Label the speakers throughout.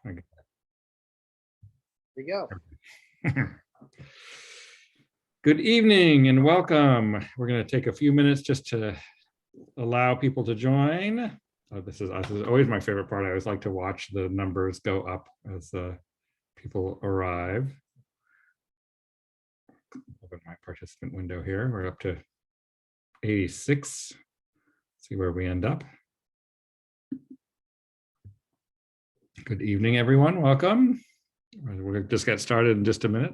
Speaker 1: Here
Speaker 2: we go.
Speaker 1: Good evening and welcome. We're going to take a few minutes just to allow people to join. This is always my favorite part. I always like to watch the numbers go up as people arrive. Open my participant window here. We're up to 86. See where we end up. Good evening, everyone. Welcome. We'll just get started in just a minute.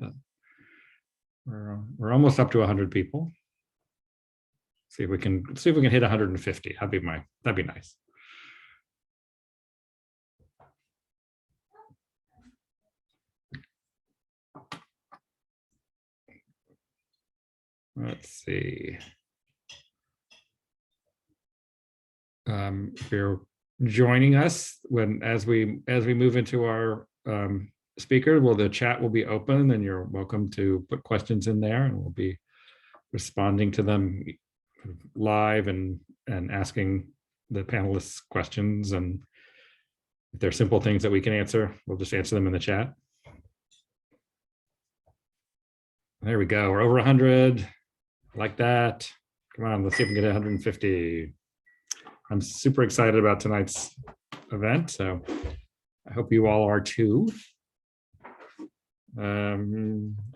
Speaker 1: We're almost up to 100 people. See if we can hit 150. That'd be nice. Let's see. If you're joining us as we move into our speaker, the chat will be open and you're welcome to put questions in there and we'll be responding to them live and asking the panelists questions, and if they're simple things that we can answer, we'll just answer them in the chat. There we go. We're over 100 like that. Come on, let's see if we can get 150. I'm super excited about tonight's event, so I hope you all are too. All right,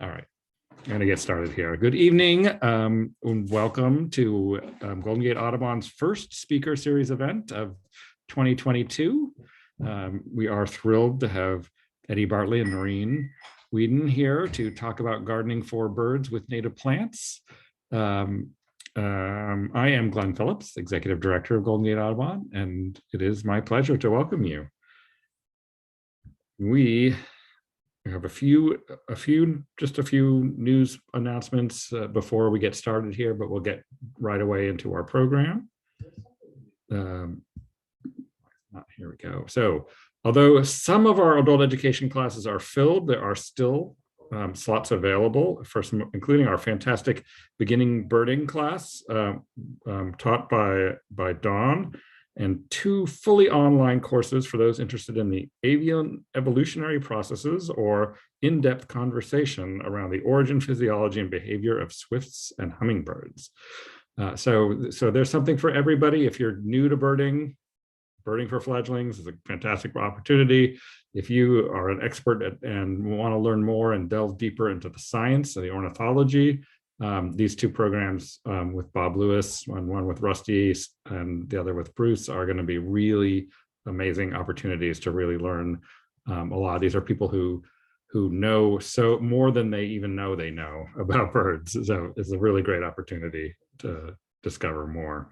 Speaker 1: I'm going to get started here. Good evening and welcome to Golden Gate Audubon's first speaker series event of 2022. We are thrilled to have Eddie Bartley and Noreen Weeden here to talk about gardening for birds with native plants. I am Glenn Phillips, Executive Director of Golden Gate Audubon, and it is my pleasure to welcome you. We have a few news announcements before we get started here, but we'll get right away into our program. Here we go. So, although some of our adult education classes are filled, there are still slots available for some, including our fantastic beginning birding class taught by Dawn, and 2 fully online courses for those interested in the avian evolutionary processes or in-depth conversation around the origin, physiology, and behavior of swifts and hummingbirds. So there's something for everybody. If you're new to birding for fledglings is a fantastic opportunity. If you are an expert and want to learn more and delve deeper into the science and the ornithology, these 2 programs with Bob Lewis, one with Rusty and the other with Bruce, are going to be really amazing opportunities to really learn a lot. These are people who know so more than they even know they know about birds. So it's a really great opportunity to discover more.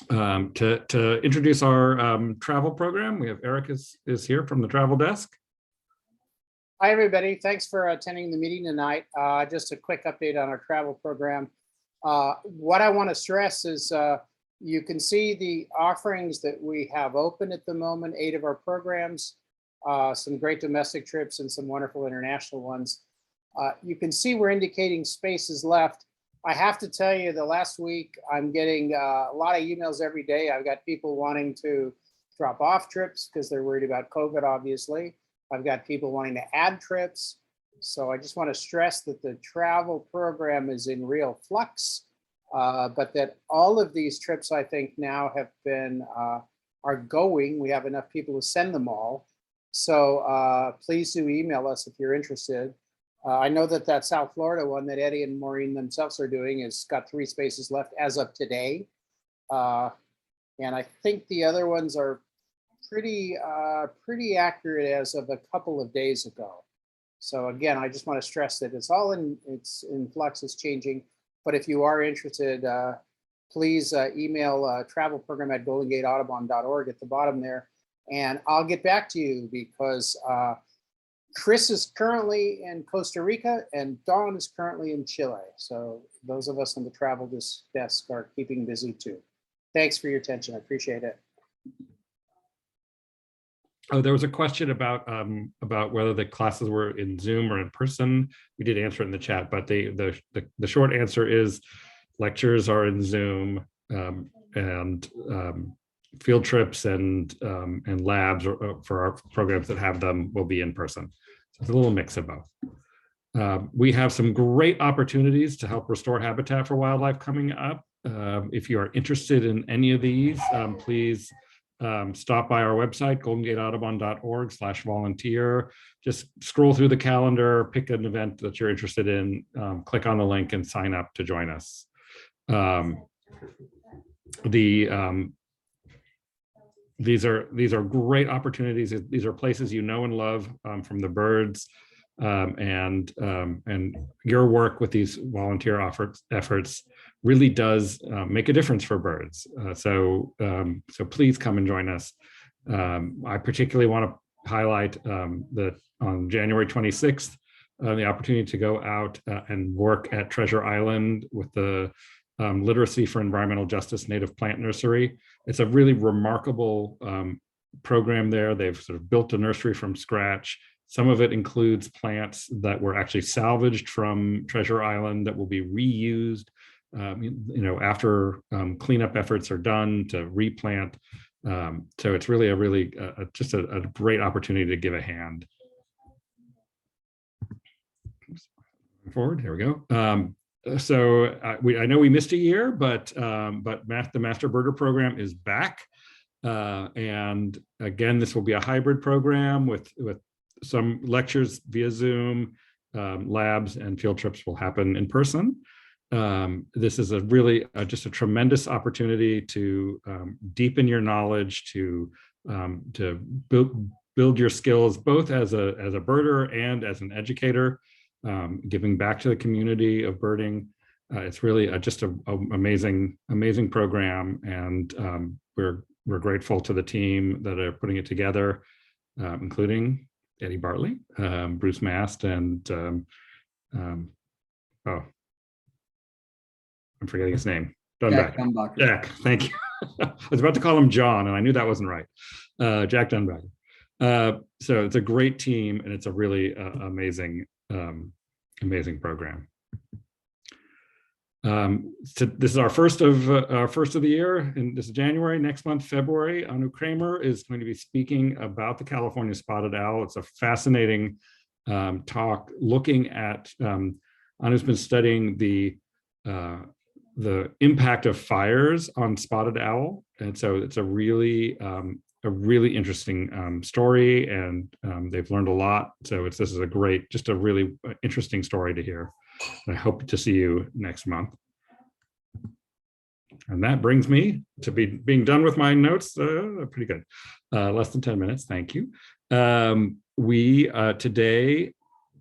Speaker 1: To introduce our travel program, we have Eric is here from the travel desk.
Speaker 2: Hi, everybody. Thanks for attending the meeting tonight. Just a quick update on our travel program. What I want to stress is you can see the offerings that we have open at the moment, 8 of our programs, some great domestic trips and some wonderful international ones. You can see we're indicating spaces left. I have to tell you, the last week, I'm getting a lot of emails every day. I've got people wanting to drop off trips because they're worried about COVID, obviously. I've got people wanting to add trips. So I just want to stress that the travel program is in real flux, but that all of these trips, I think, now have been, are going. We have enough people to send them all. So please do email us if you're interested. I know that South Florida one that Eddie and Maureen themselves are doing has got 3 spaces left as of today. And I think the other ones are pretty accurate as of a couple of days ago. So again, I just want to stress that it's in flux, it's changing. But if you are interested, please email travelprogram@goldengateaudubon.org at the bottom there. And I'll get back to you because Chris is currently in Costa Rica and Dawn is currently in Chile. So those of us on the travel desk are keeping busy too. Thanks for your attention. I appreciate it.
Speaker 1: Oh, there was a question about whether the classes were in Zoom or in person. We did answer it in the chat, but the short answer is lectures are in Zoom, and field trips and labs for our programs that have them will be in person. So it's a little mix of both. We have some great opportunities to help restore habitat for wildlife coming up. If you are interested in any of these, please stop by our website, goldengateaudubon.org/volunteer. Just scroll through the calendar, pick an event that you're interested in, click on the link and sign up to join us. These are great opportunities. These are places you know and love from the birds, and your work with these volunteer efforts really does make a difference for birds. So please come and join us. I particularly want to highlight that on January 26th, the opportunity to go out and work at Treasure Island with the Literacy for Environmental Justice Native Plant Nursery. It's a really remarkable program there. They've sort of built a nursery from scratch. Some of it includes plants that were actually salvaged from Treasure Island that will be reused, after cleanup efforts are done to replant. So it's really just a great opportunity to give a hand. Forward, here we go. So I know we missed a year, but the Master Birder program is back. And again, this will be a hybrid program with some lectures via Zoom, labs and field trips will happen in person. This is just a tremendous opportunity to deepen your knowledge, to build your skills, both as a birder and as an educator, giving back to the community of birding. It's really just an amazing program, and we're grateful to the team that are putting it together, including Eddie Bartley, Bruce Mast, and I'm forgetting his name.
Speaker 3: Jack Dunbacker.
Speaker 1: Jack, thank you. I was about to call him John, and I knew that wasn't right. Jack Dunbacker. So it's a great team, and it's a really amazing program. So this is our first of the year, and this is January. Next month, February, Anu Kramer is going to be speaking about the California spotted owl. It's a fascinating talk looking at Anu's been studying the impact of fires on spotted owl, and so it's a really interesting story, and they've learned a lot. So this is just a really interesting story to hear. I hope to see you next month. And that brings me to being done with my notes. Pretty good. Less than 10 minutes. Thank you. Today,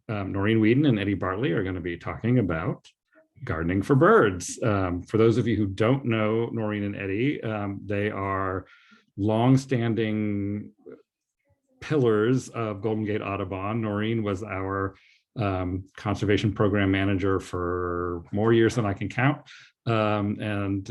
Speaker 1: Noreen Weeden and Eddie Bartley are going to be talking about gardening for birds. For those of you who don't know Noreen and Eddie, they are long-standing pillars of Golden Gate Audubon. Noreen was our conservation program manager for more years than I can count. And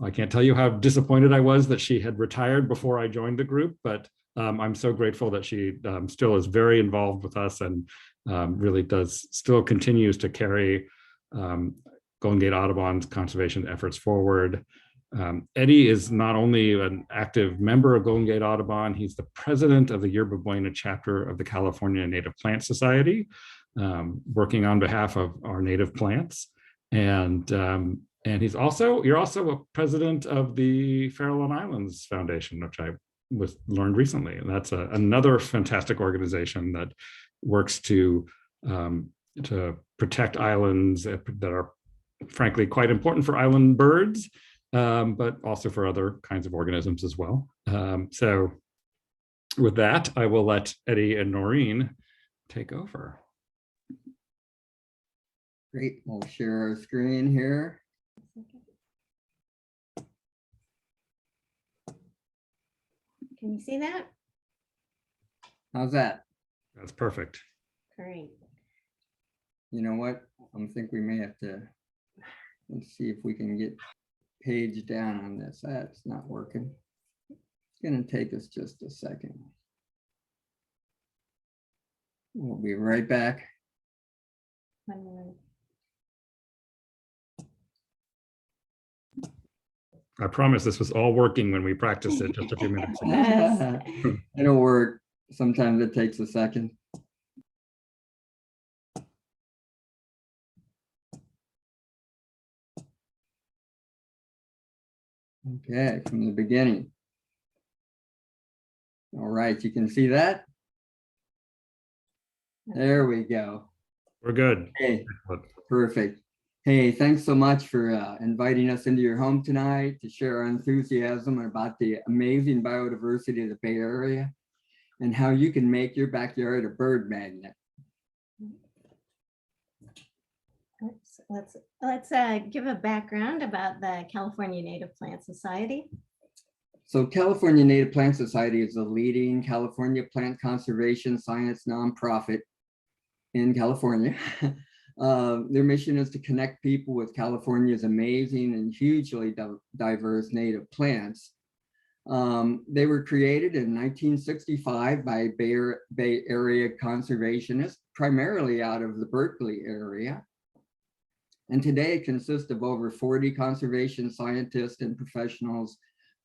Speaker 1: I can't tell you how disappointed I was that she had retired before I joined the group, but I'm so grateful that she still is very involved with us, and really still continues to carry Golden Gate Audubon's conservation efforts forward. Eddie is not only an active member of Golden Gate Audubon, he's the president of the Yerba Buena chapter of the California Native Plant Society, working on behalf of our native plants. And you're also a president of the Farallon Islands Foundation, which I learned recently. And that's another fantastic organization that works to protect islands that are frankly quite important for island birds, but also for other kinds of organisms as well. So with that, I will let Eddie and Noreen take over.
Speaker 3: Great, we'll share our screen here.
Speaker 4: Can you see that?
Speaker 3: How's that?
Speaker 1: That's perfect.
Speaker 4: Great.
Speaker 3: You know what? I think we may have to, let's see if we can get page down on this. That's not working. It's going to take us just a second. We'll be right back.
Speaker 4: 1 minute.
Speaker 1: I promise this was all working when we practiced it just a few minutes ago.
Speaker 4: Yes.
Speaker 3: It'll work. Sometimes it takes a second. Okay, from the beginning. All right, you can see that? There we go.
Speaker 1: We're good.
Speaker 3: Hey, perfect. Hey, thanks so much for inviting us into your home tonight to share our enthusiasm about the amazing biodiversity of the Bay Area and how you can make your backyard a bird magnet.
Speaker 4: Let's give a background about the California Native Plant Society.
Speaker 3: So California Native Plant Society is the leading California plant conservation science nonprofit in California. Their mission is to connect people with California's amazing and hugely diverse native plants. They were created in 1965 by Bay Area conservationists, primarily out of the Berkeley area. And today it consists of over 40 conservation scientists and professionals,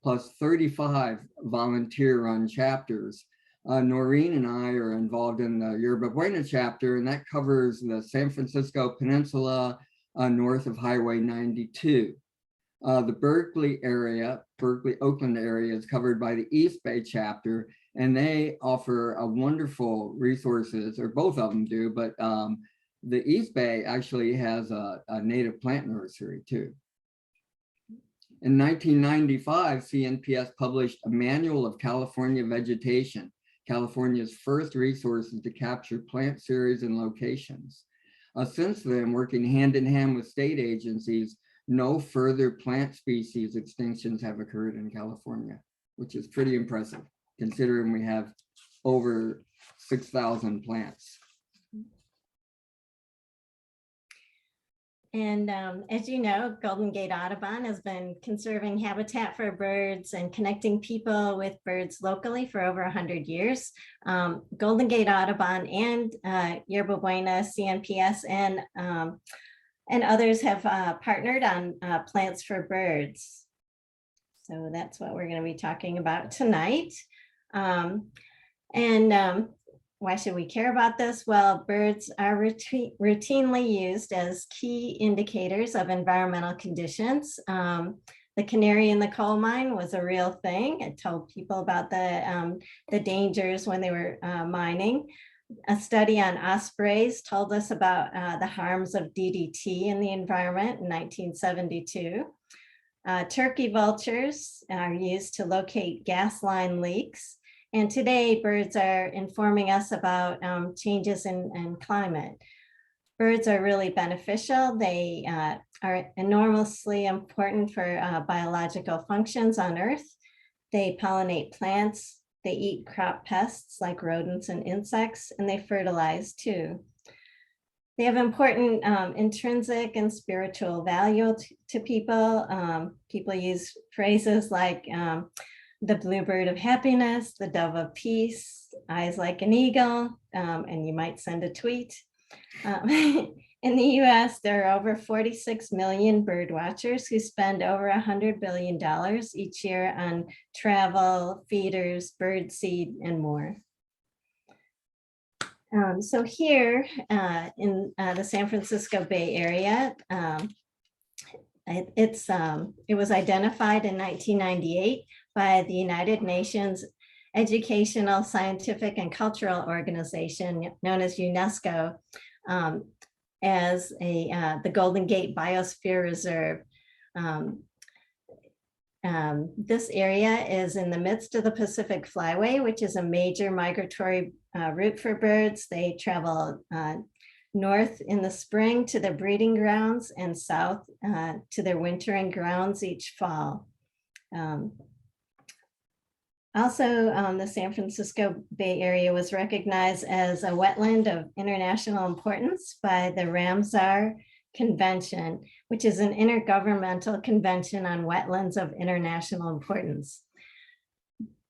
Speaker 3: plus 35 volunteer-run chapters. Noreen and I are involved in the Yerba Buena chapter, and that covers the San Francisco Peninsula north of Highway 92. The Berkeley area, Berkeley-Oakland area is covered by the East Bay chapter, and they offer a wonderful resources, or both of them do, but the East Bay actually has a native plant nursery too. In 1995, CNPS published a Manual of California Vegetation, California's first resources to capture plant series and locations. Since then, working hand in hand with state agencies, no further plant species extinctions have occurred in California, which is pretty impressive, considering we have over 6,000 plants.
Speaker 4: And as you know, Golden Gate Audubon has been conserving habitat for birds and connecting people with birds locally for over 100 years. Golden Gate Audubon and Yerba Buena CNPS and others have partnered on plants for birds. So that's what we're going to be talking about tonight. Why should we care about this? Well, birds are routinely used as key indicators of environmental conditions. The canary in the coal mine was a real thing. It told people about the dangers when they were mining. A study on ospreys told us about the harms of DDT in the environment in 1972. Turkey vultures are used to locate gas line leaks. And today, birds are informing us about changes in climate. Birds are really beneficial. They are enormously important for biological functions on Earth. They pollinate plants. They eat crop pests like rodents and insects, and they fertilize too. They have important intrinsic and spiritual value to people. People use phrases like the bluebird of happiness, the dove of peace, eyes like an eagle, and you might send a tweet. In the US, there are over 46 million bird watchers who spend over $100 billion each year on travel, feeders, bird seed, and more. So here in the San Francisco Bay Area, it was identified in 1998 by the United Nations Educational, Scientific, and Cultural Organization, known as UNESCO, as the Golden Gate Biosphere Reserve. This area is in the midst of the Pacific Flyway, which is a major migratory route for birds. They travel north in the spring to their breeding grounds and south to their wintering grounds each fall. Also, the San Francisco Bay Area was recognized as a wetland of international importance by the Ramsar Convention, which is an intergovernmental convention on wetlands of international importance.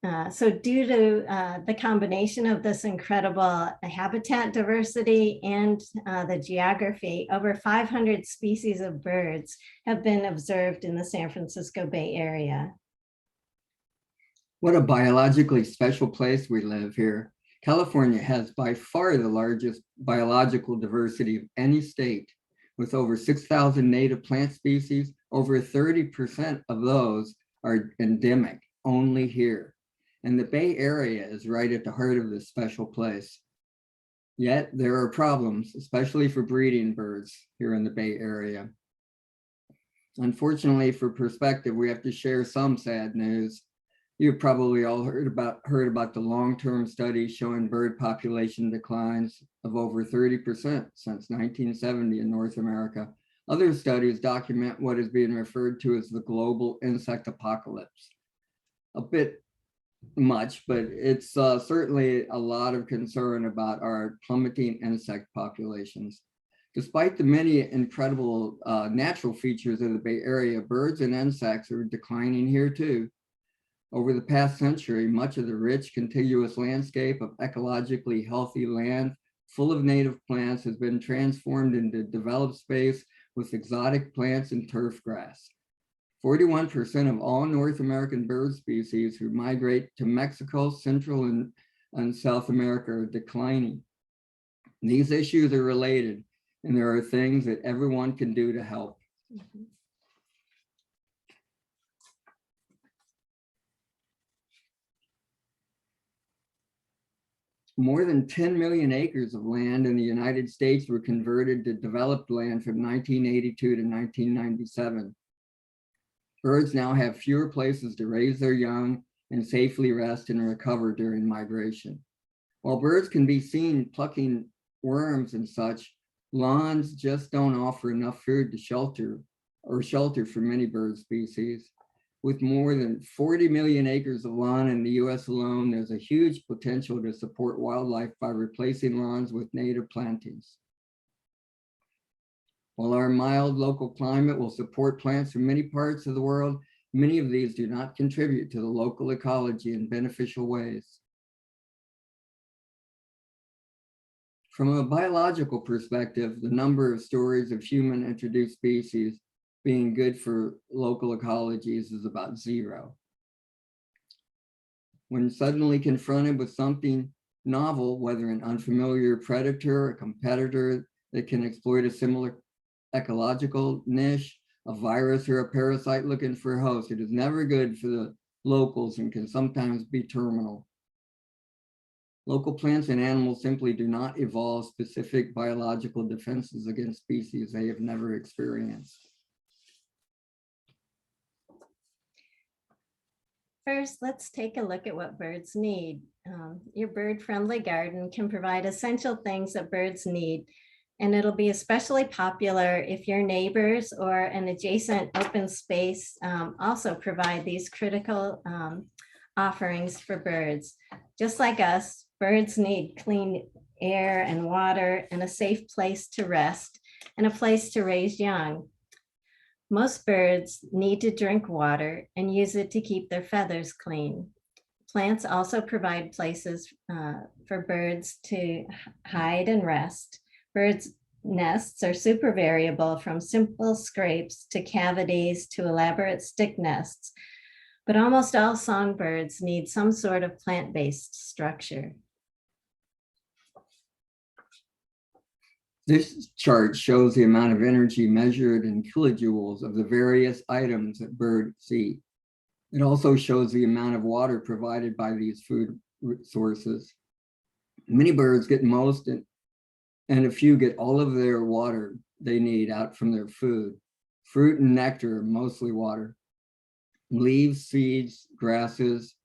Speaker 4: So due to the combination of this incredible habitat diversity and the geography, over 500 species of birds have been observed in the San Francisco Bay Area.
Speaker 3: What a biologically special place we live here. California has by far the largest biological diversity of any state, with over 6,000 native plant species. Over 30% of those are endemic only here. And the Bay Area is right at the heart of this special place. Yet there are problems, especially for breeding birds here in the Bay Area. Unfortunately, for perspective, we have to share some sad news. You've probably all heard about the long-term studies showing bird population declines of over 30% since 1970 in North America. Other studies document what is being referred to as the global insect apocalypse. A bit much, but it's certainly a lot of concern about our plummeting insect populations. Despite the many incredible natural features of the Bay Area, birds and insects are declining here too. Over the past century, much of the rich, contiguous landscape of ecologically healthy land full of native plants has been transformed into developed space with exotic plants and turf grass. 41% of all North American bird species who migrate to Mexico, Central and South America are declining. These issues are related, and there are things that everyone can do to help.
Speaker 4: Mhm.
Speaker 3: More than 10 million acres of land in the United States were converted to developed land from 1982 to 1997. Birds now have fewer places to raise their young and safely rest and recover during migration. While birds can be seen plucking worms and such, lawns just don't offer enough food to shelter for many bird species. With more than 40 million acres of lawn in the US alone, there's a huge potential to support wildlife by replacing lawns with native plantings. While our mild local climate will support plants from many parts of the world, many of these do not contribute to the local ecology in beneficial ways. From a biological perspective, the number of stories of human introduced species being good for local ecologies is about 0. When suddenly confronted with something novel, whether an unfamiliar predator, a competitor that can exploit a similar ecological niche, a virus or a parasite looking for a host, it is never good for the locals and can sometimes be terminal. Local plants and animals simply do not evolve specific biological defenses against species they have never experienced.
Speaker 4: First, let's take a look at what birds need. Your bird-friendly garden can provide essential things that birds need, and it'll be especially popular if your neighbors or an adjacent open space also provide these critical offerings for birds. Just like us, birds need clean air and water and a safe place to rest and a place to raise young. Most birds need to drink water and use it to keep their feathers clean. Plants also provide places for birds to hide and rest. Birds' nests are super variable, from simple scrapes to cavities to elaborate stick nests, but almost all songbirds need some sort of plant-based structure.
Speaker 3: This chart shows the amount of energy measured in kilojoules of the various items that birds eat. It also shows the amount of water provided by these food sources. Many birds get most and a few get all of their water they need out from their food. Fruit and nectar are mostly water. Leaves, seeds, grasses,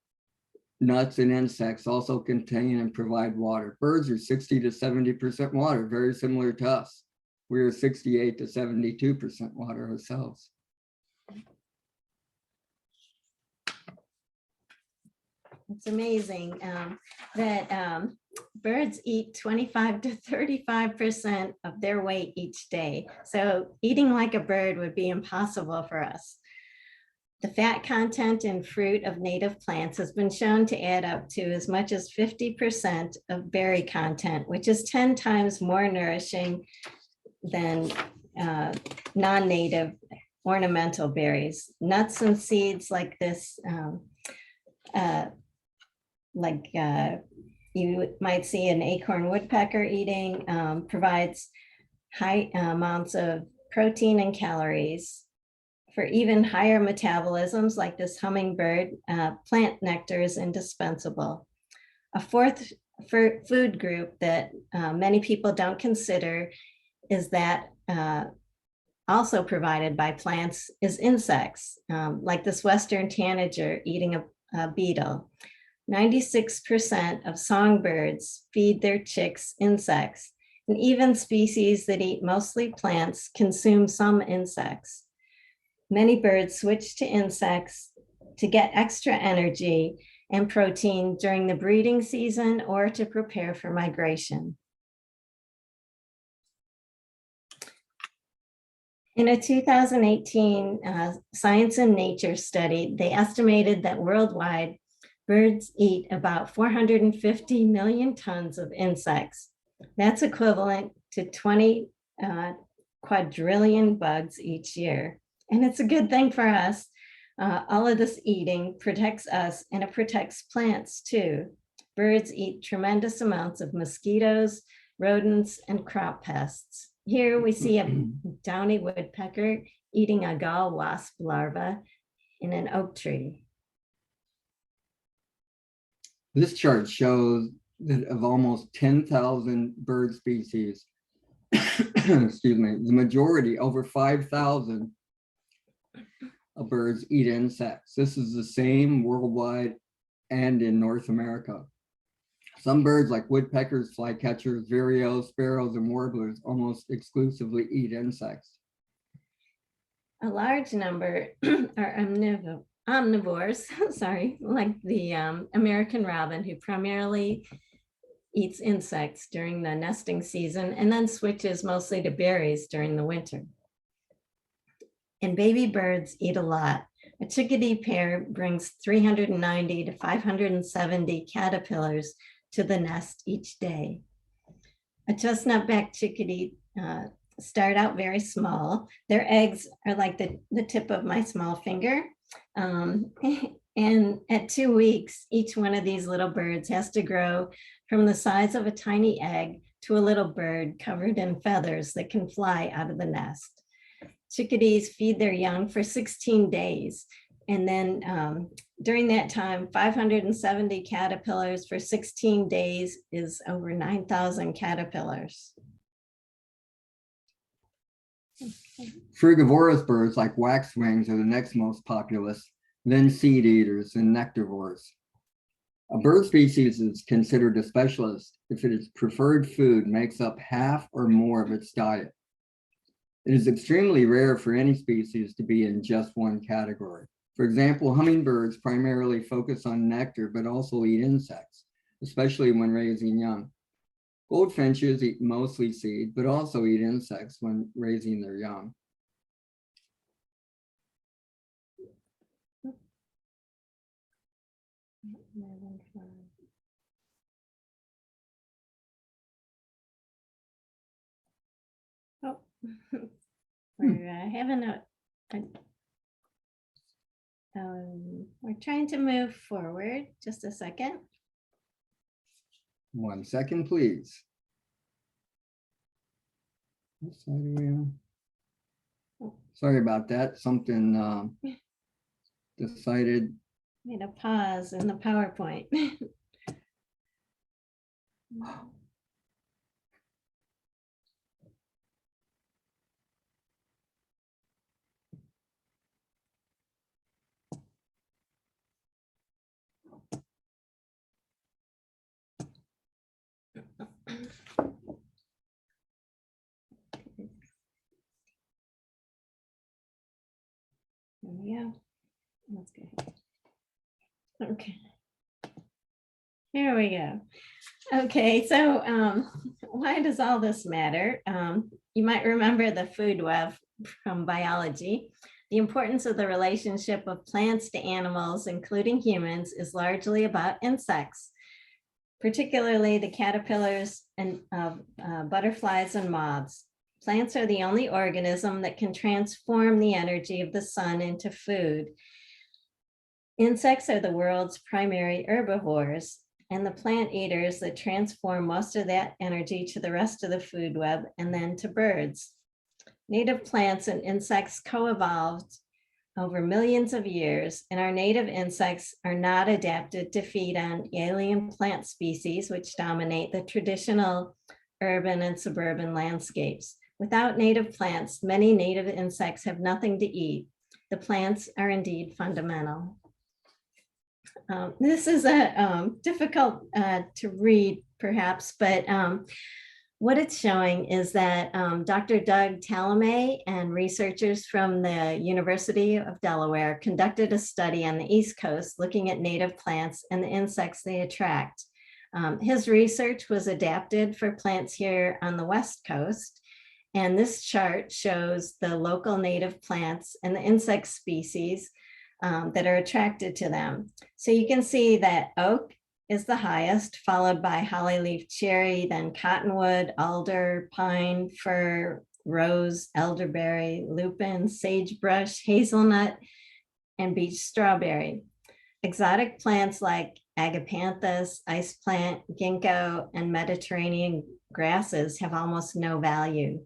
Speaker 3: nuts, and insects also contain and provide water. Birds are 60 to 70% water, very similar to us. We are 68 to 72% water ourselves.
Speaker 4: It's amazing that birds eat 25 to 35% of their weight each day. So eating like a bird would be impossible for us. The fat content in fruit of native plants has been shown to add up to as much as 50% of berry content, which is 10 times more nourishing than non-native ornamental berries. Nuts and seeds like this, you might see an acorn woodpecker eating, provides high amounts of protein and calories. For even higher metabolisms like this hummingbird, plant nectar is indispensable. A fourth food group that many people don't consider is that also provided by plants is insects, like this western tanager eating a beetle. 96% of songbirds feed their chicks insects, and even species that eat mostly plants consume some insects. Many birds switch to insects to get extra energy and protein during the breeding season or to prepare for migration. In a 2018 Science and Nature study, they estimated that worldwide, birds eat about 450 million tons of insects. That's equivalent to 20 quadrillion bugs each year. And it's a good thing for us. All of this eating protects us, and it protects plants too. Birds eat tremendous amounts of mosquitoes, rodents, and crop pests. Here we see a downy woodpecker eating a gall wasp larva in an oak tree.
Speaker 3: This chart shows that of almost 10,000 bird species, excuse me, the majority, over 5,000 of birds eat insects. This is the same worldwide and in North America. Some birds like woodpeckers, flycatchers, vireos, sparrows, and warblers almost exclusively eat insects.
Speaker 4: A large number are omnivores, sorry, like the American robin, who primarily eats insects during the nesting season and then switches mostly to berries during the winter. And baby birds eat a lot. A chickadee pair brings 390 to 570 caterpillars to the nest each day. A chestnut-backed chickadee start out very small. Their eggs are like the tip of my small finger. And at 2 weeks, each one of these little birds has to grow from the size of a tiny egg to a little bird covered in feathers that can fly out of the nest. Chickadees feed their young for 16 days. And then during that time, 570 caterpillars for 16 days is over 9,000 caterpillars.
Speaker 3: Frugivorous birds like waxwings are the next most populous, then seed eaters and nectarivores. A bird species is considered a specialist if its preferred food makes up half or more of its diet. It is extremely rare for any species to be in just one category. For example, hummingbirds primarily focus on nectar, but also eat insects, especially when raising young. Goldfinches eat mostly seed, but also eat insects when raising their young.
Speaker 4: Oh, we're having we're trying to move forward. Just a second.
Speaker 3: 1 second, please. What side are we on? Sorry about that. Something decided.
Speaker 4: Made a pause in the PowerPoint. There we go. Let's go. Okay. Here we go. Okay, so why does all this matter? You might remember the food web from biology. The importance of the relationship of plants to animals, including humans, is largely about insects, particularly the caterpillars and butterflies and moths. Plants are the only organism that can transform the energy of the sun into food. Insects are the world's primary herbivores, and the plant eaters that transform most of that energy to the rest of the food web and then to birds. Native plants and insects co-evolved over millions of years, and our native insects are not adapted to feed on alien plant species, which dominate the traditional urban and suburban landscapes. Without native plants, many native insects have nothing to eat. The plants are indeed fundamental. This is difficult to read, perhaps, but what it's showing is that Dr. Doug Talamay and researchers from the University of Delaware conducted a study on the East Coast looking at native plants and the insects they attract. His research was adapted for plants here on the West Coast. And this chart shows the local native plants and the insect species that are attracted to them. So you can see that oak is the highest, followed by hollyleaf cherry, then cottonwood, alder, pine, fir, rose, elderberry, lupin, sagebrush, hazelnut, and beech strawberry. Exotic plants like agapanthus, ice plant, ginkgo, and Mediterranean grasses have almost no value.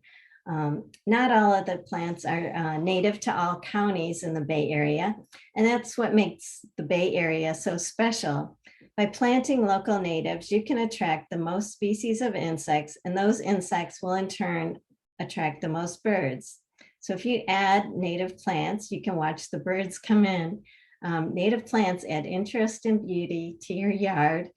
Speaker 4: Not all of the plants are native to all counties in the Bay Area, and that's what makes the Bay Area so special. By planting local natives, you can attract the most species of insects, and those insects will in turn attract the most birds. So if you add native plants, you can watch the birds come in. Native plants add interest and beauty to your yard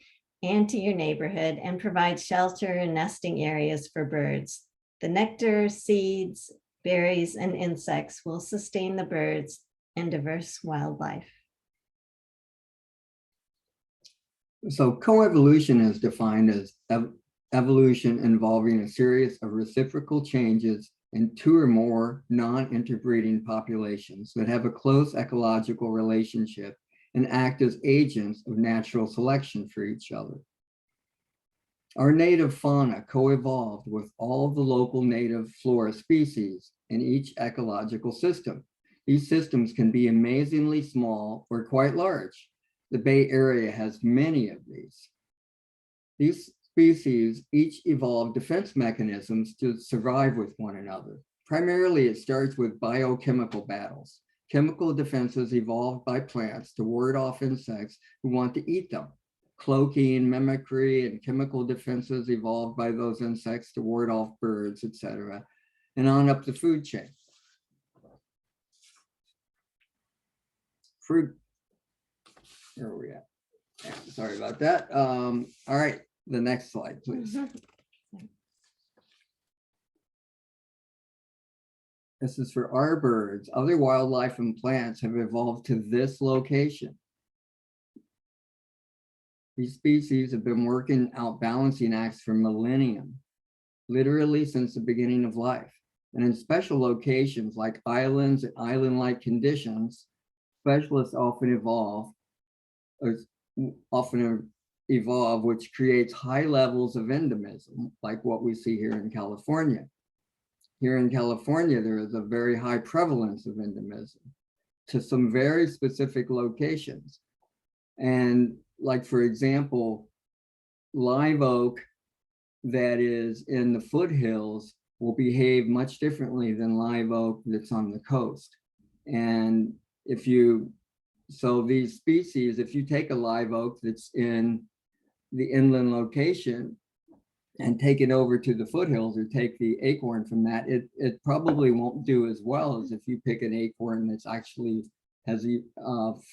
Speaker 4: and to your neighborhood and provide shelter and nesting areas for birds. The nectar, seeds, berries, and insects will sustain the birds and diverse wildlife.
Speaker 3: So coevolution is defined as evolution involving a series of reciprocal changes in two or more non-interbreeding populations that have a close ecological relationship and act as agents of natural selection for each other. Our native fauna co-evolved with all the local native flora species in each ecological system. These systems can be amazingly small or quite large. The Bay Area has many of these. These species each evolved defense mechanisms to survive with one another. Primarily, it starts with biochemical battles. Chemical defenses evolved by plants to ward off insects who want to eat them. Cloaking, mimicry, and chemical defenses evolved by those insects to ward off birds, etc., and on up the food chain. Fruit, where are we at? Yeah, sorry about that. All right, the next slide, please. This is for our birds. Other wildlife and plants have evolved to this location. These species have been working out balancing acts for millennia, literally since the beginning of life. And in special locations like islands and island-like conditions, specialists often evolve, which creates high levels of endemism, like what we see here in California. Here in California, there is a very high prevalence of endemism to some very specific locations. And like, for example, live oak that is in the foothills will behave much differently than live oak that's on the coast. And so these species, if you take a live oak that's in the inland location and take it over to the foothills or take the acorn from that, it probably won't do as well as if you pick an acorn that's actually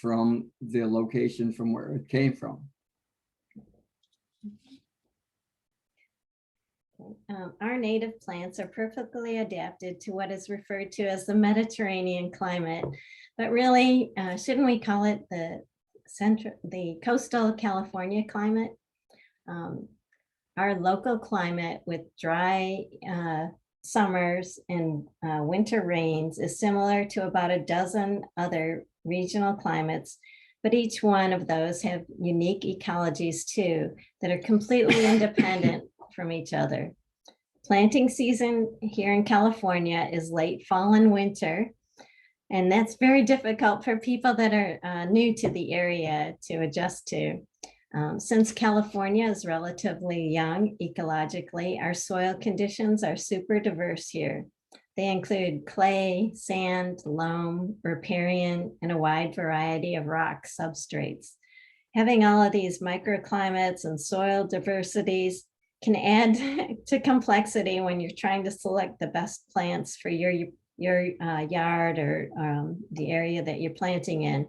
Speaker 3: from the location from where it came from.
Speaker 4: Our native plants are perfectly adapted to what is referred to as the Mediterranean climate, but really, shouldn't we call it the coastal California climate? Our local climate with dry summers and winter rains is similar to about a dozen other regional climates, but each one of those have unique ecologies too that are completely independent from each other. Planting season here in California is late fall and winter, and that's very difficult for people that are new to the area to adjust to. Since California is relatively young ecologically, our soil conditions are super diverse here. They include clay, sand, loam, riparian, and a wide variety of rock substrates. Having all of these microclimates and soil diversities can add to complexity when you're trying to select the best plants for your yard or the area that you're planting in.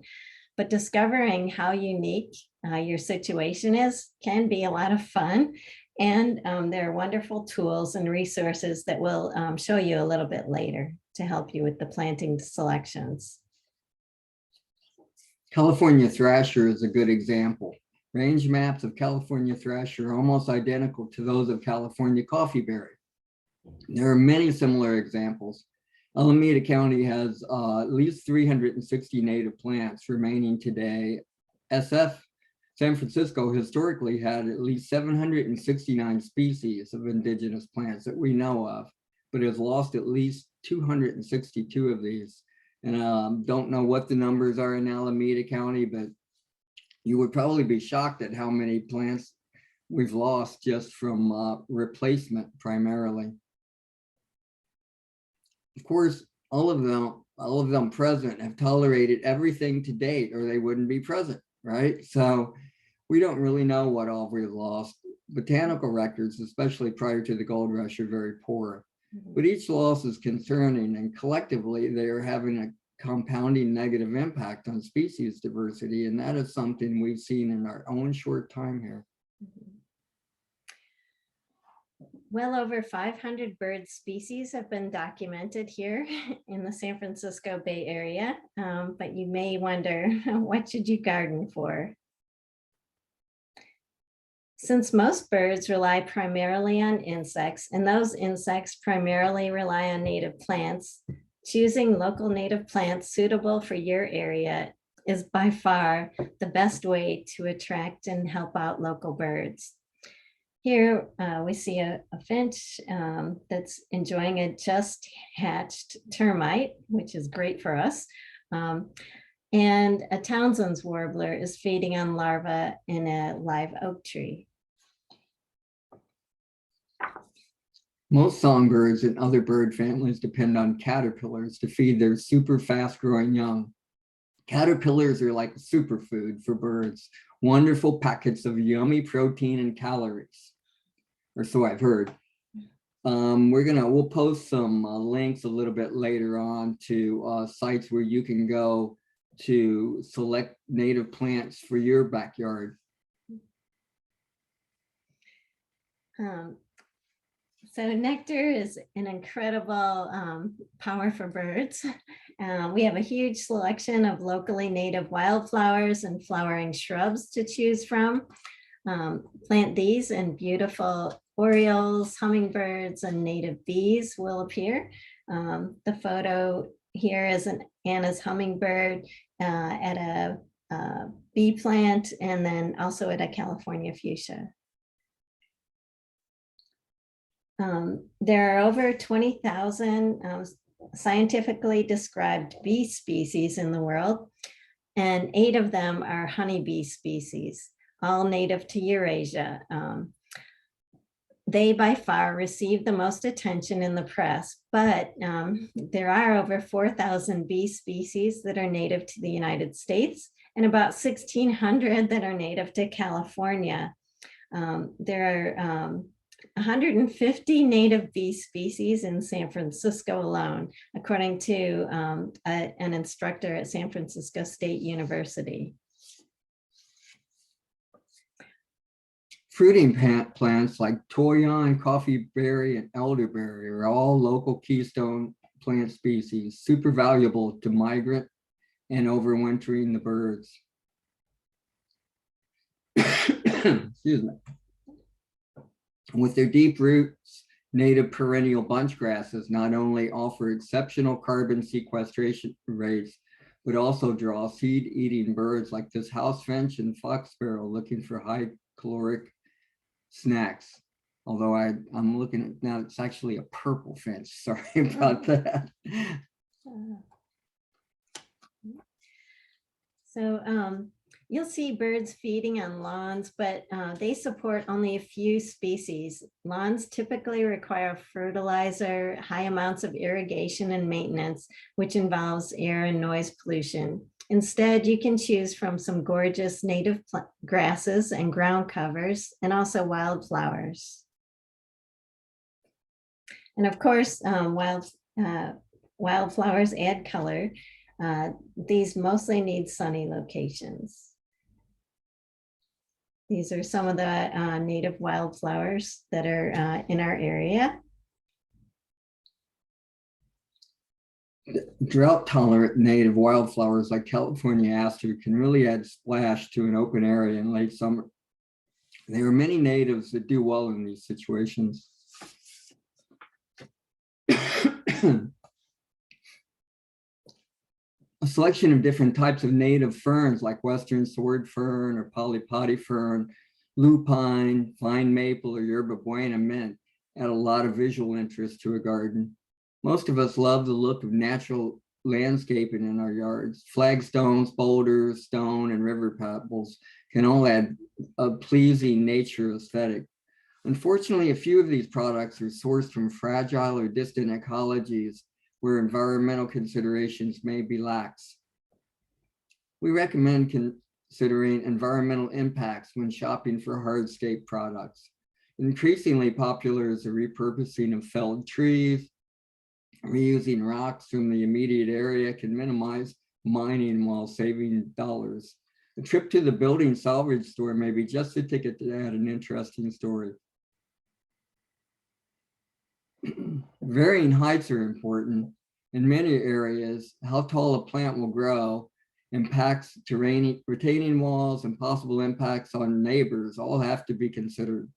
Speaker 4: But discovering how unique your situation is can be a lot of fun. And there are wonderful tools and resources that we'll show you a little bit later to help you with the planting selections.
Speaker 3: California thrasher is a good example. Range maps of California thrasher are almost identical to those of California coffeeberry. There are many similar examples. Alameda County has at least 360 native plants remaining today. SF San Francisco historically had at least 769 species of indigenous plants that we know of, but has lost at least 262 of these. And don't know what the numbers are in Alameda County, but you would probably be shocked at how many plants we've lost just from replacement primarily. Of course, all of them present have tolerated everything to date, or they wouldn't be present, right? So we don't really know what all we've lost. Botanical records, especially prior to the gold rush, are very poor. But each loss is concerning, and collectively they are having a compounding negative impact on species diversity, and that is something we've seen in our own short time here.
Speaker 4: Well over 500 bird species have been documented here in the San Francisco Bay Area, but you may wonder, what should you garden for? Since most birds rely primarily on insects, and those insects primarily rely on native plants, choosing local native plants suitable for your area is by far the best way to attract and help out local birds. Here we see a finch that's enjoying a just hatched termite, which is great for us. And a Townsend's warbler is feeding on larvae in a live oak tree.
Speaker 3: Most songbirds and other bird families depend on caterpillars to feed their super fast growing young. Caterpillars are like a superfood for birds, wonderful packets of yummy protein and calories, or so I've heard. We'll post some links a little bit later on to sites where you can go to select native plants for your backyard.
Speaker 4: So nectar is an incredible power for birds. We have a huge selection of locally native wildflowers and flowering shrubs to choose from. Plant these and beautiful orioles, hummingbirds, and native bees will appear. The photo here is an Anna's hummingbird at a bee plant, and then also at a California fuchsia. There are over 20,000 scientifically described bee species in the world, and 8 of them are honeybee species, all native to Eurasia. They by far receive the most attention in the press, but there are over 4,000 bee species that are native to the United States and about 1,600 that are native to California. There are 150 native bee species in San Francisco alone, according to an instructor at San Francisco State University.
Speaker 3: Fruiting plants like toyon, coffeeberry, and elderberry are all local keystone plant species, super valuable to migrant and overwintering the birds. Excuse me. With their deep roots native perennial bunch grasses not only offer exceptional carbon sequestration rates, but also draw seed-eating birds like this house finch and fox sparrow looking for high caloric snacks. Although I'm looking at now, it's actually a purple finch. Sorry about that.
Speaker 4: So you'll see birds feeding on lawns, but they support only a few species. Lawns typically require fertilizer, high amounts of irrigation and maintenance, which involves air and noise pollution. Instead, you can choose from some gorgeous native grasses and ground covers, and also wildflowers. And of course, wildflowers add color. These mostly need sunny locations. These are some of the native wildflowers that are in our area.
Speaker 3: Drought-tolerant native wildflowers like California aster can really add splash to an open area in late summer. There are many natives that do well in these situations. A selection of different types of native ferns like western sword fern or polypody fern, lupine, fine maple, or Yerba Buena mint add a lot of visual interest to a garden. Most of us love the look of natural landscaping in our yards. Flagstones, boulders, stone, and river pebbles can all add a pleasing nature aesthetic. Unfortunately, a few of these products are sourced from fragile or distant ecologies where environmental considerations may be lax. We recommend considering environmental impacts when shopping for hardscape products. Increasingly popular is the repurposing of felled trees. Reusing rocks from the immediate area can minimize mining while saving dollars. A trip to the building salvage store may be just a ticket to add an interesting story. Varying heights are important. In many areas, how tall a plant will grow impacts terrain, retaining walls, and possible impacts on neighbors all have to be considered.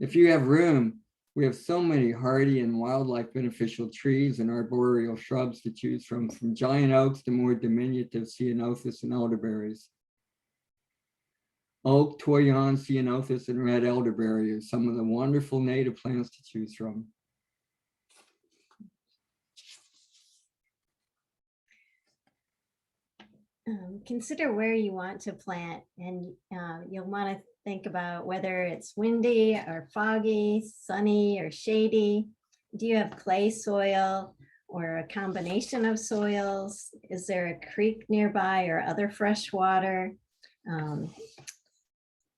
Speaker 3: If you have room, we have so many hardy and wildlife beneficial trees and arboreal shrubs to choose from giant oaks to more diminutive ceanothus and elderberries. Oak, toyon, ceanothus, and red elderberry are some of the wonderful native plants to choose from.
Speaker 4: Consider where you want to plant, and you'll want to think about whether it's windy or foggy, sunny or shady. Do you have clay soil or a combination of soils? Is there a creek nearby or other fresh water?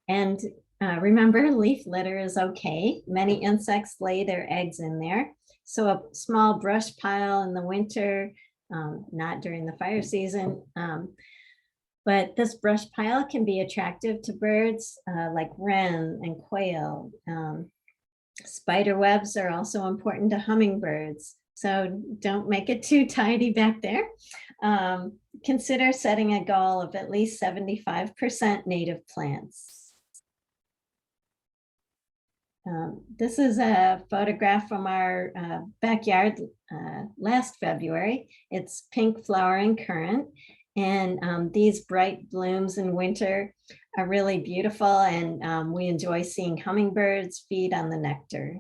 Speaker 4: And remember, leaf litter is okay. Many insects lay their eggs in there. So a small brush pile in the winter, not during the fire season, but this brush pile can be attractive to birds like wren and quail. Spider webs are also important to hummingbirds, so don't make it too tidy back there. Consider setting a goal of at least 75% native plants. This is a photograph from our backyard last February. It's pink flowering currant, and these bright blooms in winter are really beautiful, and we enjoy seeing hummingbirds feed on the nectar.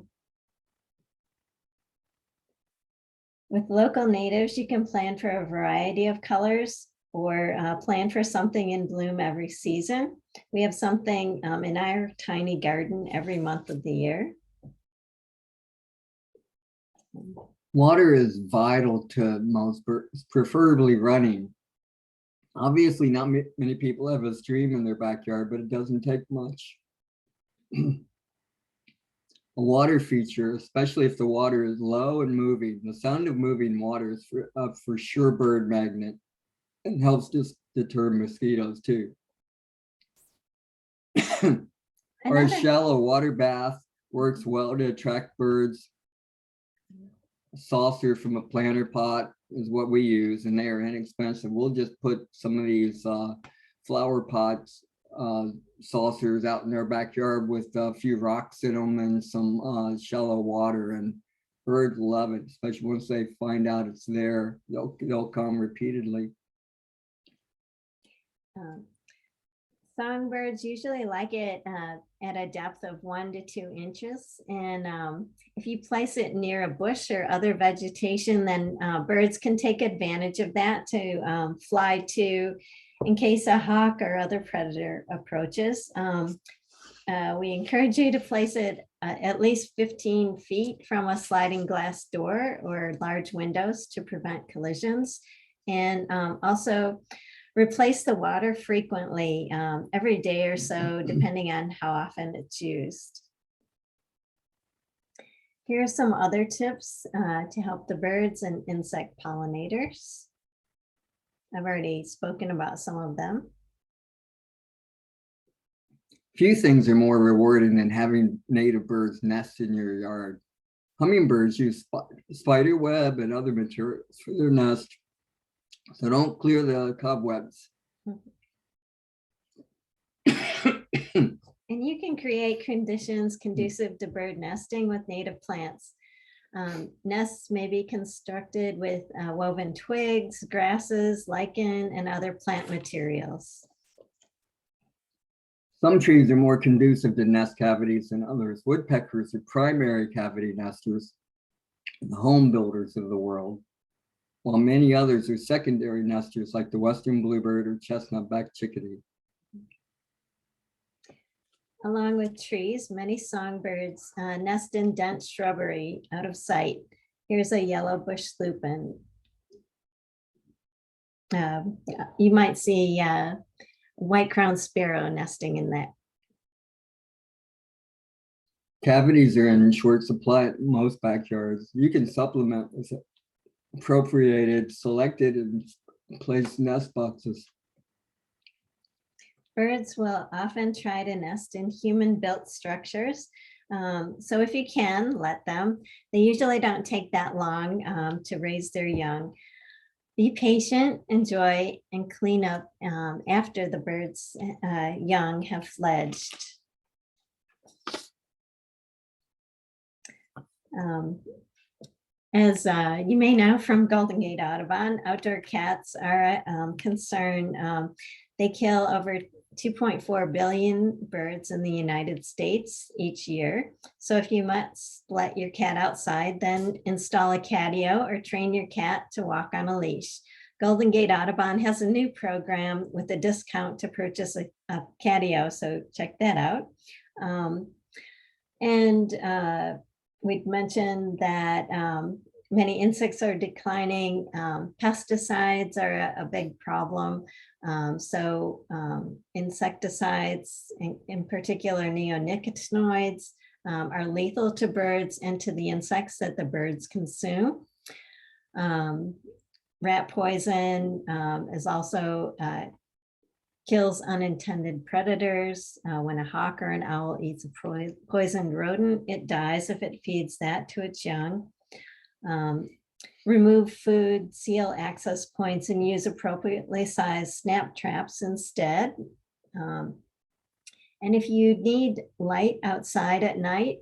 Speaker 4: With local natives, you can plan for a variety of colors or plan for something in bloom every season. We have something in our tiny garden every month of the year.
Speaker 3: Water is vital to most birds, preferably running. Obviously, not many people have a stream in their backyard, but it doesn't take much. A water feature, especially if the water is low and moving. The sound of moving water is for sure bird magnet and helps deter mosquitoes too. Or a shallow water bath works well to attract birds. A saucer from a planter pot is what we use, and they are inexpensive. We'll just put some of these flower pots saucers out in their backyard with a few rocks in them and some shallow water, and birds love it, especially once they find out it's there. They'll come repeatedly.
Speaker 4: Songbirds usually like it at a depth of 1 to 2 inches. And if you place it near a bush or other vegetation, then birds can take advantage of that to fly to in case a hawk or other predator approaches. We encourage you to place it at least 15 feet from a sliding glass door or large windows to prevent collisions. And also replace the water frequently, every day or so, depending on how often it's used. Here are some other tips to help the birds and insect pollinators. I've already spoken about some of them.
Speaker 3: Few things are more rewarding than having native birds nest in your yard. Hummingbirds use spider web and other materials for their nest, so don't clear the cobwebs.
Speaker 4: And you can create conditions conducive to bird nesting with native plants. Nests may be constructed with woven twigs, grasses, lichen, and other plant materials.
Speaker 3: Some trees are more conducive to nest cavities than others. Woodpeckers are primary cavity nesters, the home builders of the world, while many others are secondary nesters like the western bluebird or chestnut-backed chickadee.
Speaker 4: Along with trees, many songbirds nest in dense shrubbery out of sight. Here's a yellow bush lupin. You might see white-crowned sparrow nesting in that.
Speaker 3: Cavities are in short supply at most backyards. You can supplement with appropriated, selected, and placed nest boxes.
Speaker 4: Birds will often try to nest in human-built structures. So if you can, let them. They usually don't take that long to raise their young. Be patient, enjoy, and clean up after the birds' young have fledged. As you may know from Golden Gate Audubon, outdoor cats are a concern. They kill over 2.4 billion birds in the United States each year. So if you must let your cat outside, then install a catio or train your cat to walk on a leash. Golden Gate Audubon has a new program with a discount to purchase a catio, so check that out. We'd mentioned that many insects are declining. Pesticides are a big problem. Insecticides, in particular neonicotinoids, are lethal to birds and to the insects that the birds consume. Rat poison is also kills unintended predators. When a hawk or an owl eats a poisoned rodent, it dies if it feeds that to its young. Remove food, seal access points, and use appropriately sized snap traps instead. And if you need light outside at night,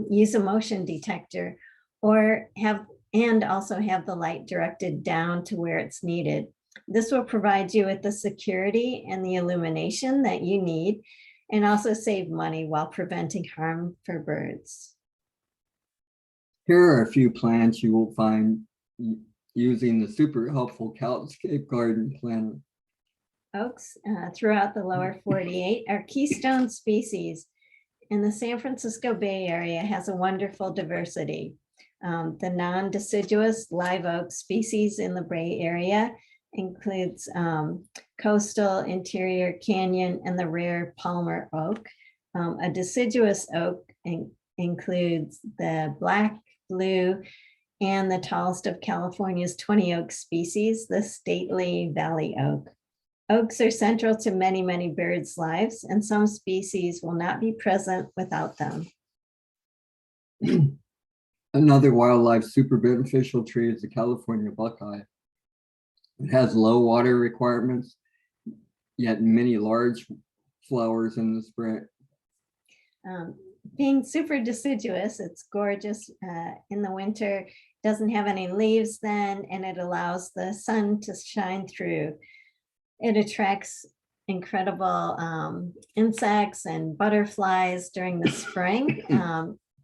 Speaker 4: use a motion detector or also have the light directed down to where it's needed. This will provide you with the security and the illumination that you need, and also save money while preventing harm for birds.
Speaker 3: Here are a few plants you will find using the super helpful Couchscape Garden Planner.
Speaker 4: Oaks throughout the lower 48 are keystone species, and the San Francisco Bay Area has a wonderful diversity. The non-deciduous live oak species in the Bay Area includes coastal, interior, canyon, and the rare Palmer oak. A deciduous oak includes the black, blue, and the tallest of California's 20 oak species, the stately valley oak. Oaks are central to many, many birds' lives, and some species will not be present without them.
Speaker 3: Another wildlife super beneficial tree is the California buckeye. It has low water requirements, yet many large flowers in the spring?
Speaker 4: Being super deciduous, it's gorgeous in the winter, doesn't have any leaves then, and it allows the sun to shine through. It attracts incredible insects and butterflies during the spring,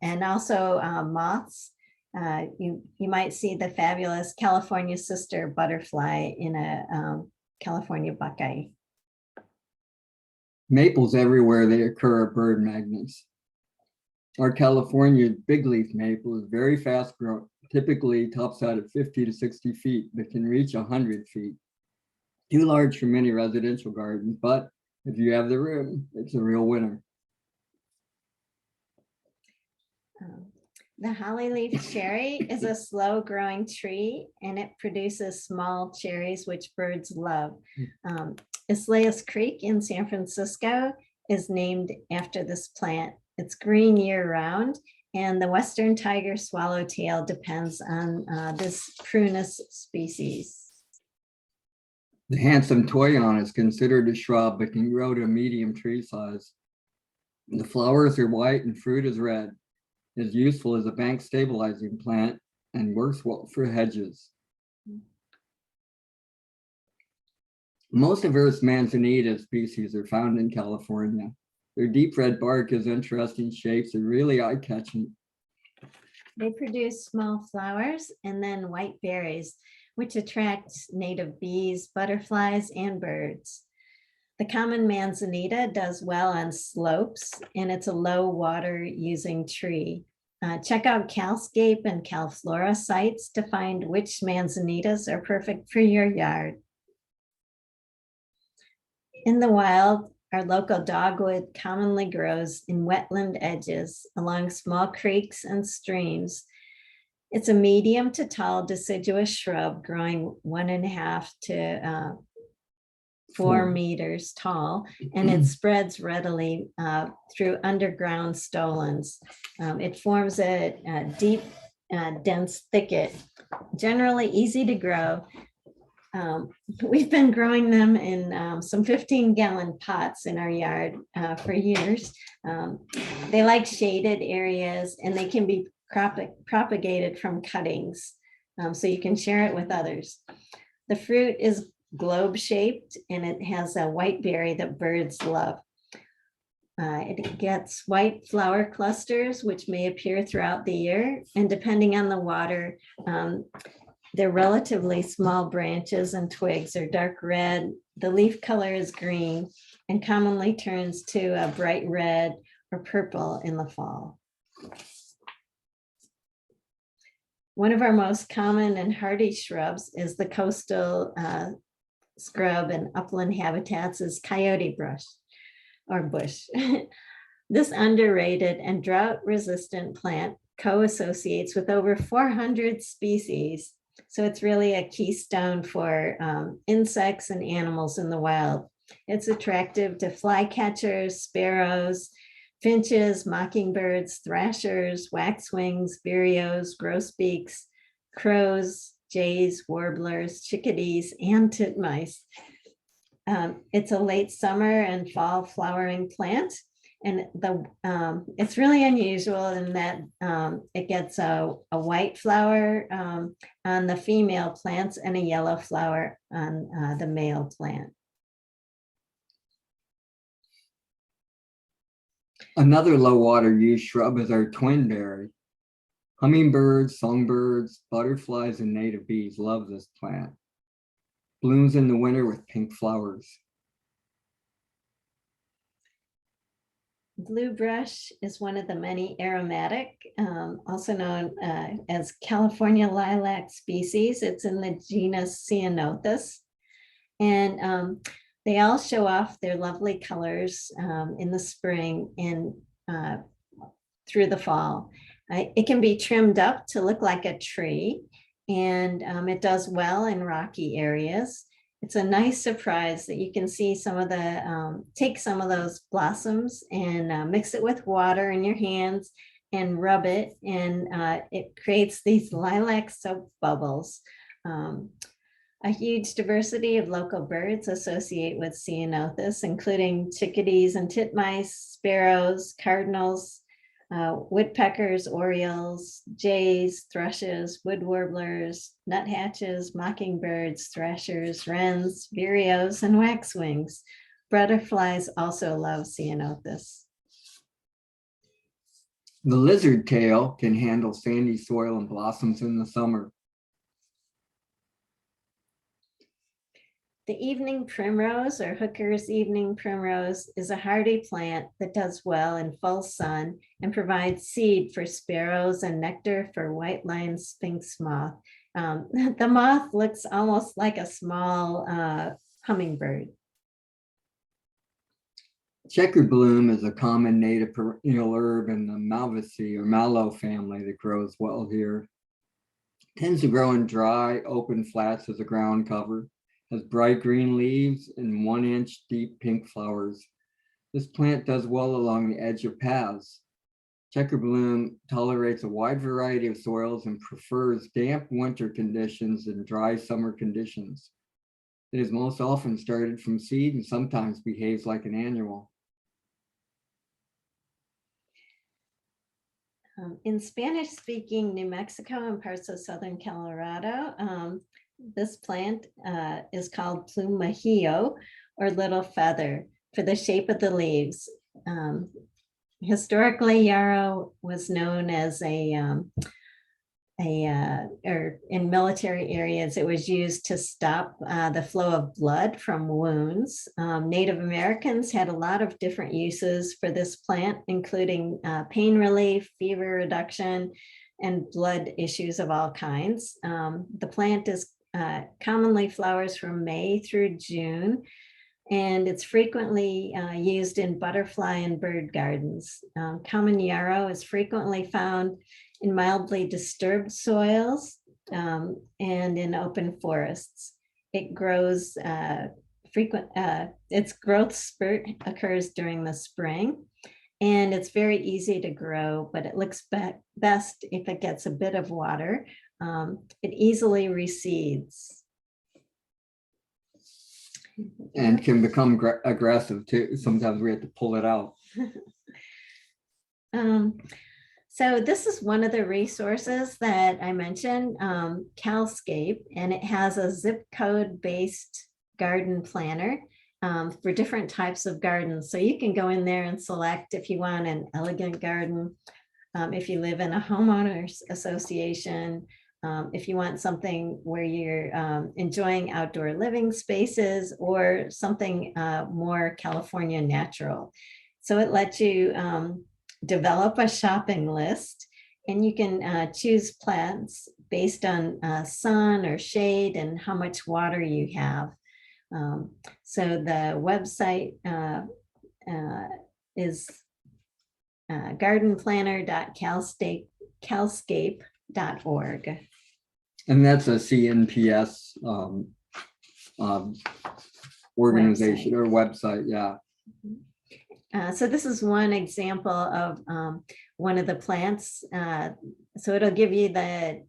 Speaker 4: and also moths. You might see the fabulous California sister butterfly in a California buckeye.
Speaker 3: Maples everywhere, they occur are bird magnets. Our California big leaf maple is very fast growing, typically tops out at 50 to 60 feet, but can reach 100 feet. Too large for many residential gardens, but if you have the room, it's a real winner.
Speaker 4: The hollyleaf cherry is a slow growing tree, and it produces small cherries, which birds love. Isleas Creek in San Francisco is named after this plant. It's green year round, and the western tiger swallowtail depends on this prunus species.
Speaker 3: The handsome toyon is considered a shrub, but can grow to a medium tree size. The flowers are white and fruit is red. It is useful as a bank stabilizing plant and works well for hedges. Most of Earth's manzanita species are found in California. Their deep red bark has interesting shapes and really eye-catching.
Speaker 4: They produce small flowers and then white berries, which attracts native bees, butterflies, and birds. The common manzanita does well on slopes, and it's a low water using tree. Check out Calscape and Calflora sites to find which manzanitas are perfect for your yard. In the wild, our local dogwood commonly grows in wetland edges along small creeks and streams. It's a medium to tall deciduous shrub growing 1.5 to 4 meters tall, and it spreads readily through underground stolons. It forms a deep, dense thicket, generally easy to grow. We've been growing them in some 15-gallon pots in our yard for years. They like shaded areas, and they can be propagated from cuttings, so you can share it with others. The fruit is globe-shaped, and it has a white berry that birds love. It gets white flower clusters, which may appear throughout the year, and depending on the water, they're relatively small branches and twigs are dark red. The leaf color is green and commonly turns to a bright red or purple in the fall. One of our most common and hardy shrubs is the coastal scrub and upland habitats is coyote brush or bush. This underrated and drought-resistant plant co-associates with over 400 species. So it's really a keystone for insects and animals in the wild. It's attractive to flycatchers, sparrows, finches, mockingbirds, thrashers, waxwings, vireos, grosbeaks, crows, jays, warblers, chickadees, and titmice. It's a late summer and fall flowering plant, and it's really unusual in that it gets a white flower on the female plants and a yellow flower on the male plant.
Speaker 3: Another low water use shrub is our twinberry. Hummingbirds, songbirds, butterflies, and native bees love this plant. Blooms in the winter with pink flowers.
Speaker 4: Blue brush is one of the many aromatic, also known as California lilac species. It's in the genus Ceanothus. And they all show off their lovely colors in the spring and through the fall. It can be trimmed up to look like a tree, and it does well in rocky areas. It's a nice surprise that you can see some of the, take some of those blossoms and mix it with water in your hands and rub it, and it creates these lilac soap bubbles. A huge diversity of local birds associate with Ceanothus, including chickadees and titmice, sparrows, cardinals, woodpeckers, orioles, jays, thrushes, wood warblers, nuthatches, mockingbirds, thrashers, wrens, vireos, and waxwings. Butterflies also love Ceanothus.
Speaker 3: The lizard tail can handle sandy soil and blossoms in the summer.
Speaker 4: The evening primrose, or Hooker's evening primrose, is a hardy plant that does well in full sun and provides seed for sparrows and nectar for white-lined sphinx moth. The moth looks almost like a small hummingbird.
Speaker 3: Checker bloom is a common native perennial herb in the Malvaceae or mallow family that grows well here. Tends to grow in dry, open flats as a ground cover. Has bright green leaves and 1-inch deep pink flowers. This plant does well along the edge of paths. Checker bloom tolerates a wide variety of soils and prefers damp winter conditions and dry summer conditions. It is most often started from seed and sometimes behaves like an annual.
Speaker 4: In Spanish-speaking New Mexico and parts of southern Colorado, this plant is called plumajillo, or little feather, for the shape of the leaves. Historically, yarrow was known as or in military areas, it was used to stop the flow of blood from wounds. Native Americans had a lot of different uses for this plant, including pain relief, fever reduction, and blood issues of all kinds. The plant is commonly flowers from May through June, and it's frequently used in butterfly and bird gardens. Common yarrow is frequently found in mildly disturbed soils and in open forests. It grows its growth spurt occurs during the spring, and it's very easy to grow, but it looks best if it gets a bit of water. It easily recedes.
Speaker 3: And can become aggressive too. Sometimes we have to pull it out.
Speaker 4: So this is one of the resources that I mentioned, CalScape, and it has a zip code based garden planner for different types of gardens. So you can go in there and select if you want an elegant garden, if you live in a homeowners association, if you want something where you're enjoying outdoor living spaces, or something more California natural. So it lets you develop a shopping list, and you can choose plants based on sun or shade and how much water you have. So the website is gardenplanner.calscape.org.
Speaker 3: And that's a CNPS organization or website, yeah.
Speaker 4: So this is one example of one of the plants. So it'll give you the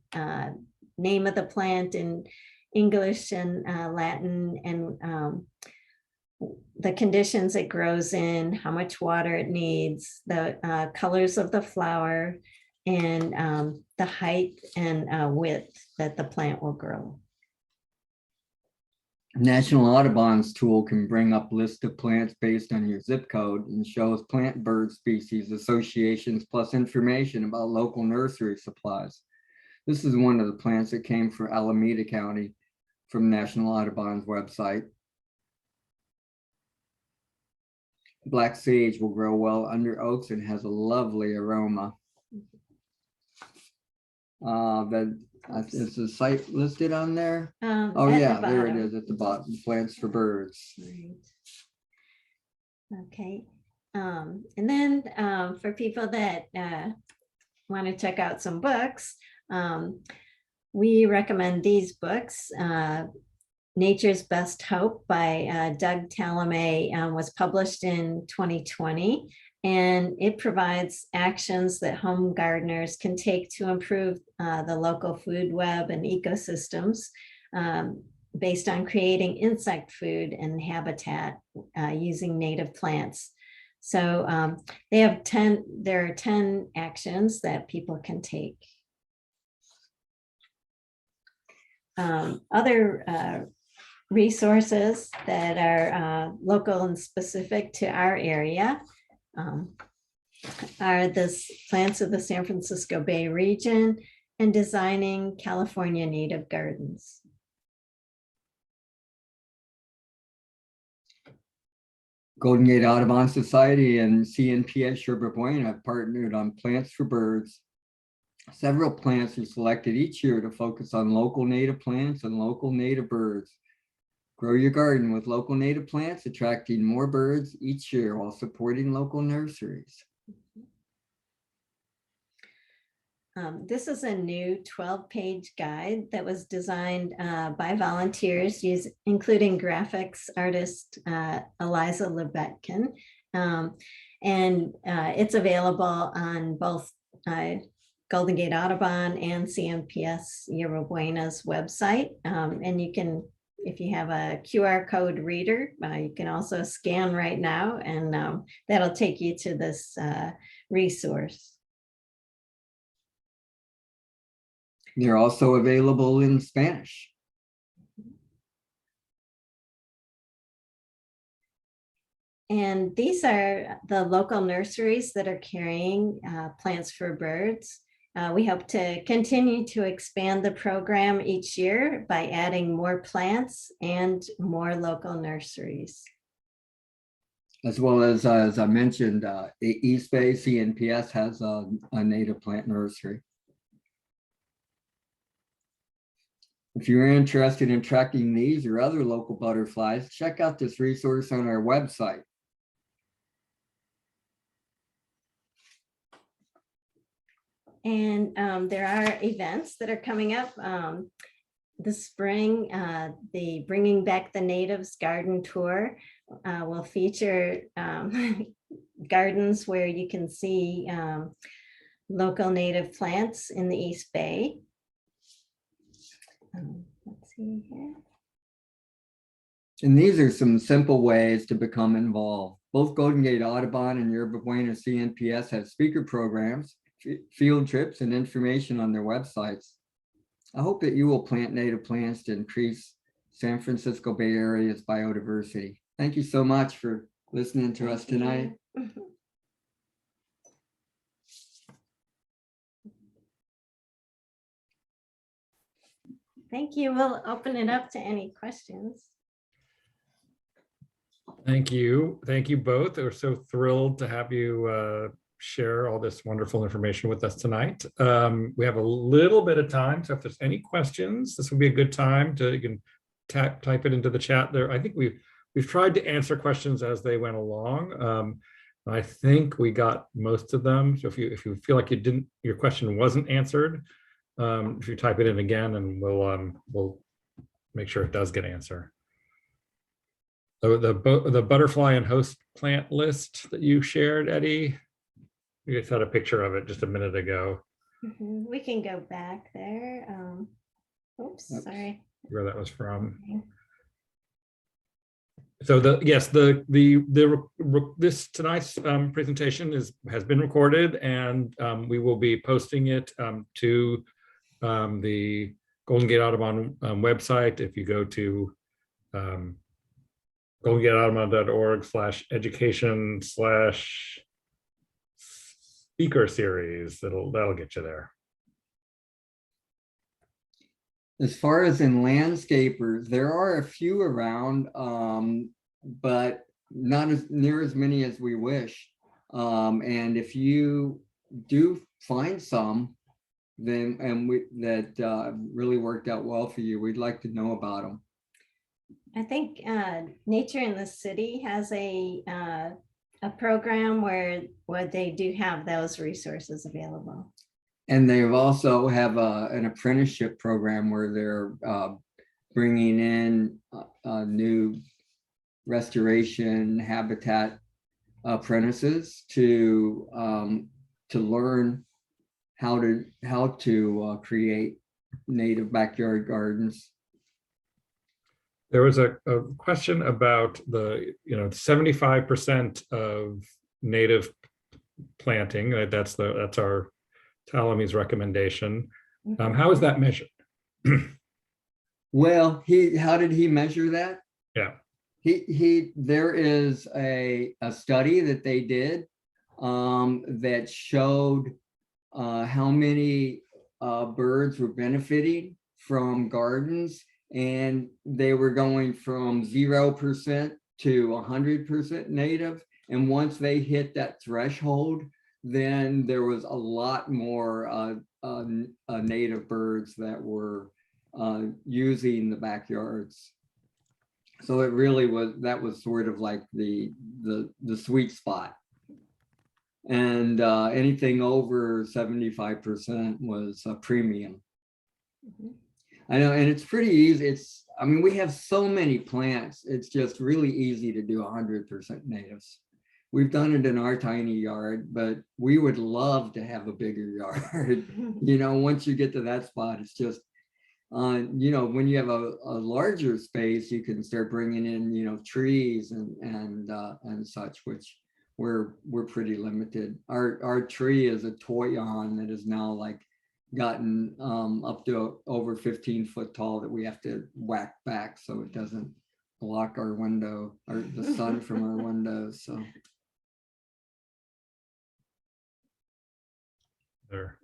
Speaker 4: name of the plant in English and Latin, and the conditions it grows in, how much water it needs, the colors of the flower, and the height and width that the plant will grow.
Speaker 3: National Audubon's tool can bring up list of plants based on your zip code and shows plant bird species associations plus information about local nursery supplies. This is one of the plants that came from Alameda County from National Audubon's website. Black sage will grow well under oaks and has a lovely aroma. Is the site listed on there? Oh yeah, there it is at the bottom, plants for birds.
Speaker 4: Right. Okay. And then for people that want to check out some books, we recommend these books. Nature's Best Hope by Doug Talamay was published in 2020, and it provides actions that home gardeners can take to improve the local food web and ecosystems. based on creating insect food and habitat using native plants. So there are 10 actions that people can take. Other resources that are local and specific to our area are the plants of the San Francisco Bay region and designing California native gardens.
Speaker 3: Golden Gate Audubon Society and CNPS Yerba Buena have partnered on Plants for Birds. Several plants are selected each year to focus on local native plants and local native birds. Grow your garden with local native plants, attracting more birds each year while supporting local nurseries.
Speaker 4: This is a new 12-page guide that was designed by volunteers, including graphics artist Eliza Lebetkin. And it's available on both Golden Gate Audubon and CNPS Yerba Buena's website. And you can, if you have a QR code reader, you can also scan right now, and that'll take you to this resource.
Speaker 3: They're also available in Spanish.
Speaker 4: And these are the local nurseries that are carrying plants for birds. We hope to continue to expand the program each year by adding more plants and more local nurseries.
Speaker 3: As well as I mentioned, East Bay CNPS has a native plant nursery. If you're interested in tracking these or other local butterflies, check out this resource on our website.
Speaker 4: And there are events that are coming up this spring. The Bringing Back the Natives garden tour will feature gardens where you can see local native plants in the East Bay. Let's see here.
Speaker 3: And these are some simple ways to become involved. Both Golden Gate Audubon and Yerba Buena CNPS have speaker programs, field trips, and information on their websites. I hope that you will plant native plants to increase San Francisco Bay Area's biodiversity. Thank you so much for listening to us tonight.
Speaker 4: Thank you. We'll open it up to any questions.
Speaker 1: Thank you. Thank you both. We're so thrilled to have you share all this wonderful information with us tonight. We have a little bit of time, so if there's any questions, this would be a good time to, you can type it into the chat there. I think we've tried to answer questions as they went along. I think we got most of them. So if you feel like your question wasn't answered, if you type it in again, and we'll make sure it does get answered. The butterfly and host plant list that you shared, Eddie, you just had a picture of it just a minute ago.
Speaker 4: We can go back there. Oops, sorry.
Speaker 1: Where that was from.
Speaker 4: Okay.
Speaker 1: So this tonight's presentation has been recorded, and we will be posting it to the Golden Gate Audubon website. If you go to goldengateaudubon.org/education/speaker series, that'll get you there.
Speaker 3: As far as in landscapers, there are a few around, but not near as many as we wish. And if you do find some, then that really worked out well for you, we'd like to know about them.
Speaker 4: I think Nature in the City has a program where they do have those resources available.
Speaker 3: And they also have an apprenticeship program where they're bringing in new restoration habitat apprentices to learn how to create native backyard gardens.
Speaker 1: There was a question about the 75% of native planting. That's our Ptolemy's recommendation. How is that measured?
Speaker 3: Well, how did he measure that?
Speaker 1: Yeah.
Speaker 3: There is a study that they did that showed how many birds were benefiting from gardens, and they were going from 0% to 100% native. And once they hit that threshold, then there was a lot more native birds that were using the backyards. So it really that was sort of like the sweet spot. And anything over 75% was a premium. I know, and it's pretty easy. I mean, we have so many plants. It's just really easy to do 100% natives. We've done it in our tiny yard, but we would love to have a bigger yard. Once you get to that spot, it's just, when you have a larger space, you can start bringing in, trees and such, which we're pretty limited. Our tree is a toyon that is now like gotten up to over 15 foot tall that we have to whack back so it doesn't block our window or the sun from our windows. So
Speaker 1: There.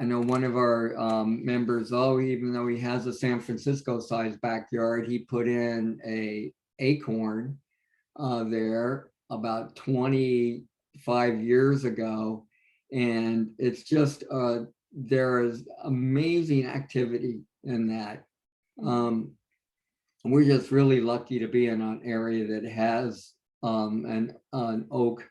Speaker 3: I know one of our members, even though he has a San Francisco sized backyard, he put in a acorn there about 25 years ago. And it's just, there is amazing activity in that. We're just really lucky to be in an area that has an oak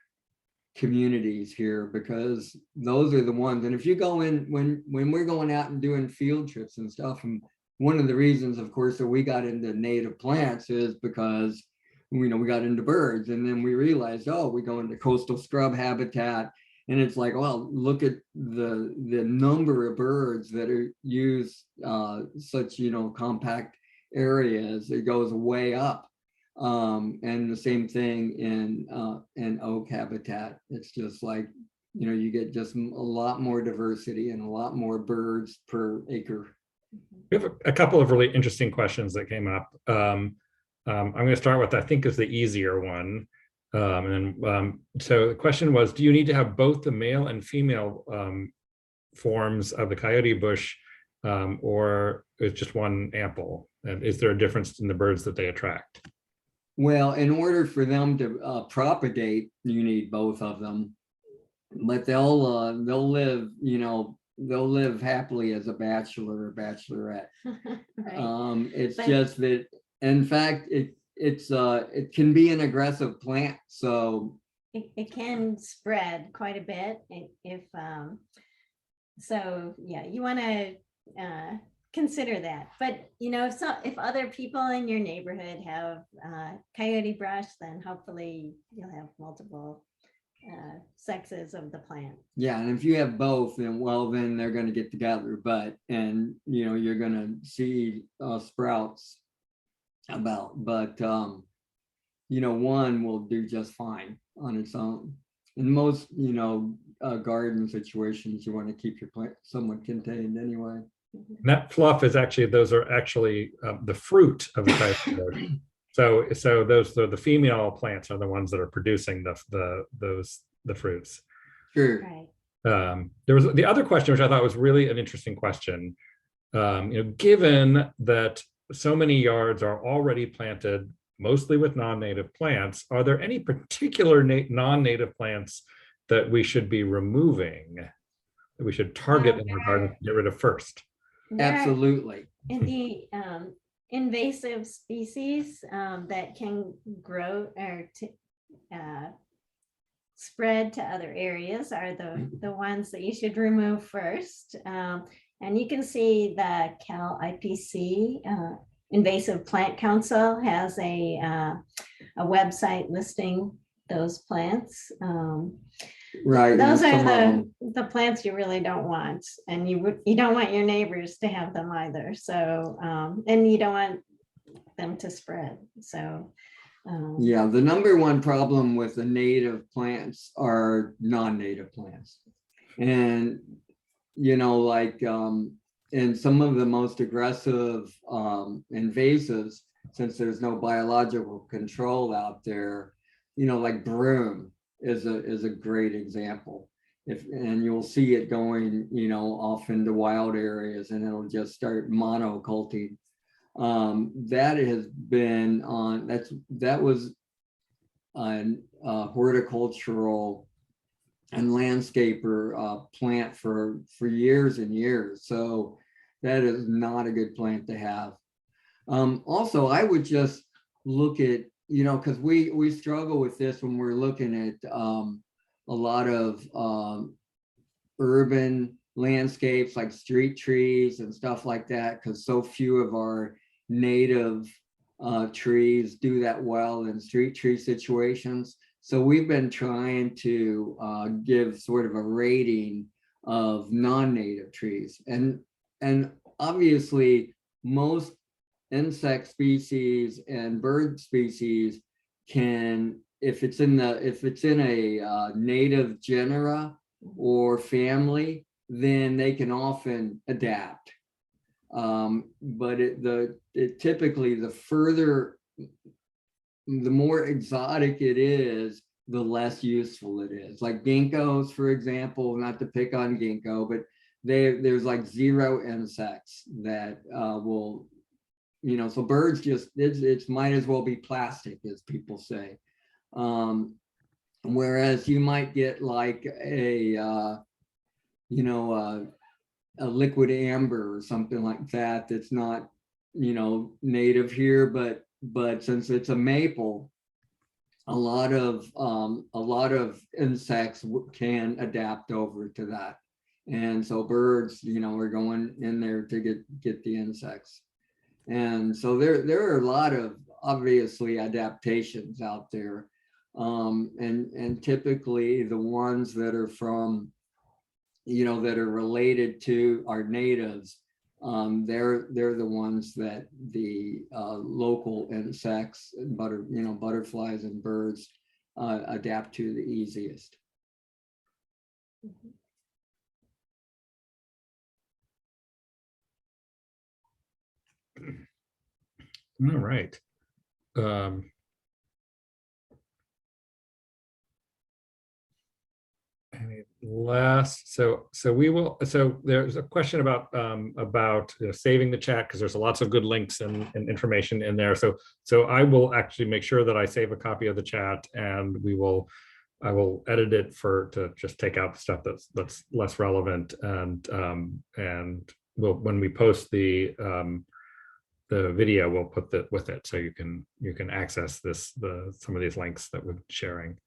Speaker 3: communities here, because those are the ones. And if you go in, when we're going out and doing field trips and stuff, and one of the reasons, of course, that we got into native plants is because, we got into birds, and then we realized, we go into coastal scrub habitat. And it's like, well, look at the number of birds that are used such, compact areas. It goes way up. And the same thing in oak habitat. It's just like, you get just a lot more diversity and a lot more birds per acre.
Speaker 1: We have a couple of really interesting questions that came up. I'm going to start with, I think, is the easier one. So the question was, do you need to have both the male and female forms of the coyote bush, or is just one ample? And is there a difference in the birds that they attract?
Speaker 3: Well, in order for them to propagate, you need both of them, but they'll live, they'll live happily as a bachelor or bachelorette. Right. It's just that, in fact, it can be an aggressive plant, so
Speaker 4: it can spread quite a bit if so yeah, you want to consider that. But if other people in your neighborhood have coyote brush, then hopefully you'll have multiple sexes of the plant.
Speaker 3: Yeah, and if you have both, then they're going to get together, and you're going to see sprouts about, but one will do just fine on its own. In most garden situations, you want to keep your plant somewhat contained anyway.
Speaker 1: And that fluff is actually, those are actually the fruit of the coyote bush. So those the female plants are the ones that are producing the fruits.
Speaker 3: Sure.
Speaker 4: Right.
Speaker 1: There was the other question, which I thought was really an interesting question. Given that so many yards are already planted mostly with non-native plants, are there any particular non-native plants that we should be removing, that we should target in our garden to get rid of first?
Speaker 3: Absolutely.
Speaker 4: In the invasive species that can grow or spread to other areas are the ones that you should remove first. And you can see the Cal IPC Invasive Plant Council has a website listing those plants.
Speaker 3: Right.
Speaker 4: Those
Speaker 3: and
Speaker 4: are
Speaker 3: some of them-
Speaker 4: the plants you really don't want, and you don't want your neighbors to have them either. So, and you don't want them to spread. So,
Speaker 3: Yeah, the number one problem with the native plants are non-native plants. And, you know, like in some of the most aggressive invasives, since there's no biological control out there, you know, like broom is a great example. And you'll see it going, you know, off into wild areas, and it'll just start monoculting. That has been on, that was an horticultural and landscaper plant for years and years. So that is not a good plant to have. Also, I would just look at, you know, because we struggle with this when we're looking at a lot of urban landscapes like street trees and stuff like that, because so few of our native trees do that well in street tree situations. So we've been trying to give sort of a rating of non-native trees, and obviously most insect species and bird species can, if it's in a native genera or family, then they can often adapt. But typically the more exotic it is, the less useful it is. Like ginkgos, for example, not to pick on ginkgo, but there's like 0 insects that will, you know, so birds just, it might as well be plastic, as people say. Whereas you might get like a liquid amber or something like that, that's not, you know, native here, but since it's a maple, a lot of insects can adapt over to that. And so birds, you know, are going in there to get the insects. And so there are a lot of obviously adaptations out there. And typically the ones that are from, you know, that are related to our natives, they're the ones that the local insects, butterflies and birds adapt to the easiest.
Speaker 1: All right. Any last, so there's a question about saving the chat, because there's lots of good links and information in there. So I will actually make sure that I save a copy of the chat, and I will edit it to just take out the stuff that's less relevant, and when we post the video, we'll put that with it, so you can access some of these links that we're sharing.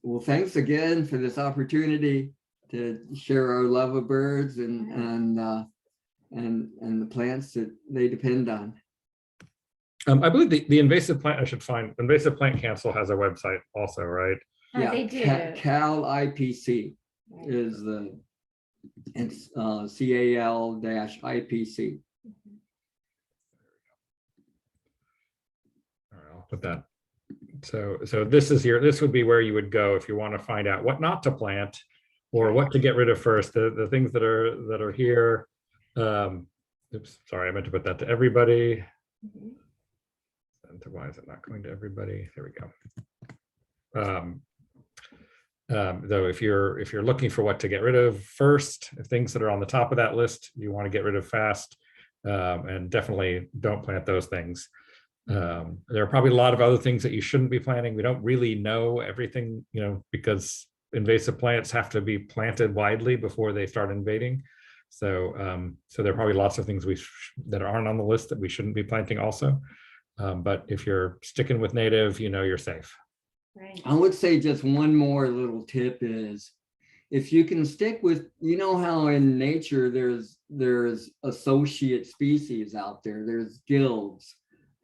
Speaker 3: Well, thanks again for this opportunity to share our love of birds and the plants that they depend on.
Speaker 1: I believe the invasive plant, invasive plant council has a website also, right?
Speaker 3: Yeah,
Speaker 4: they do.
Speaker 3: Cal IPC is it's CAL-IPC.
Speaker 1: All right, I'll put that. So this would be where you would go if you want to find out what not to plant or what to get rid of first. The things that are here. Oops, sorry, I meant to put that to everybody. And why is it not going to everybody? There we go. Though if you're looking for what to get rid of first, things that are on the top of that list you want to get rid of fast, and definitely don't plant those things. There are probably a lot of other things that you shouldn't be planting. We don't really know everything, you know, because invasive plants have to be planted widely before they start invading. So there are probably lots of things that aren't on the list that we shouldn't be planting also. But if you're sticking with native, you know, you're safe.
Speaker 4: Right.
Speaker 3: I would say just one more little tip is, if you can stick with, you know how in nature there's associate species out there, there's guilds.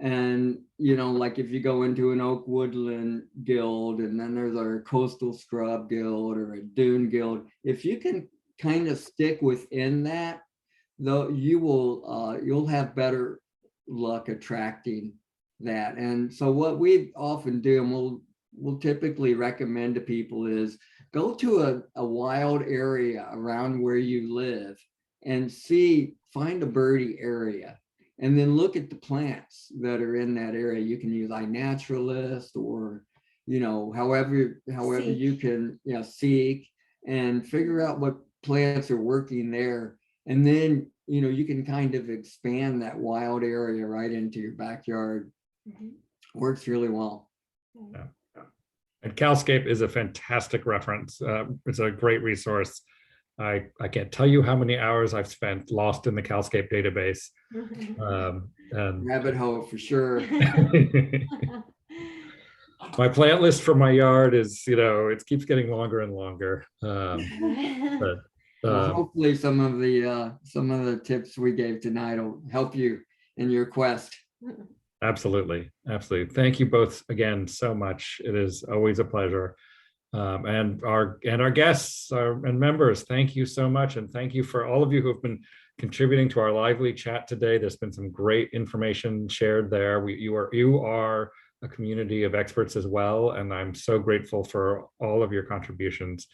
Speaker 3: And, you know, like if you go into an oak woodland guild, and then there's a coastal scrub guild or a dune guild, if you can kind of stick within that, though, you will, you'll have better luck attracting that. And so what we often do, and we'll typically recommend to people, is go to a wild area around where you live and find a birdie area, and then look at the plants that are in that area. You can use iNaturalist, or, you know, however
Speaker 4: Seek.
Speaker 3: you can, you know, seek and figure out what plants are working there. And then, you know, you can kind of expand that wild area right into your backyard. Works really well.
Speaker 1: Yeah. And CalScape is a fantastic reference. It's a great resource. I can't tell you how many hours I've spent lost in the CalScape database. And
Speaker 3: Rabbit hole for sure.
Speaker 1: my plant list for my yard is, you know, it keeps getting longer and longer.
Speaker 3: Well, hopefully some of the tips we gave tonight will help you in your quest.
Speaker 1: Absolutely. Absolutely. Thank you both again so much. It is always a pleasure. And our guests and members, thank you so much. And thank you for all of you who have been contributing to our lively chat today. There's been some great information shared there. You are a community of experts as well. And I'm so grateful for all of your contributions.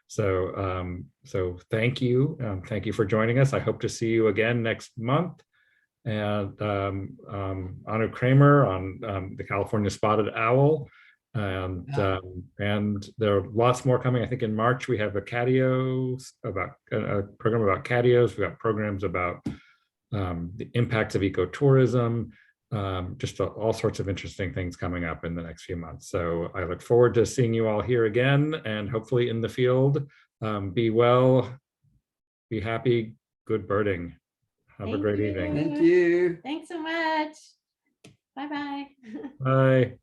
Speaker 1: So, so thank you. Thank you for joining us. I hope to see you again next month. And Anu Kramer on the California Spotted Owl. And there are lots more coming. I think in March we have a program about catios. We got programs about the impacts of ecotourism, just all sorts of interesting things coming up in the next few months. So I look forward to seeing you all here again, and hopefully in the field. Be well, be happy, good birding. Have a great evening.
Speaker 3: Thank you.
Speaker 4: Thanks so much. Bye-bye.
Speaker 1: Bye.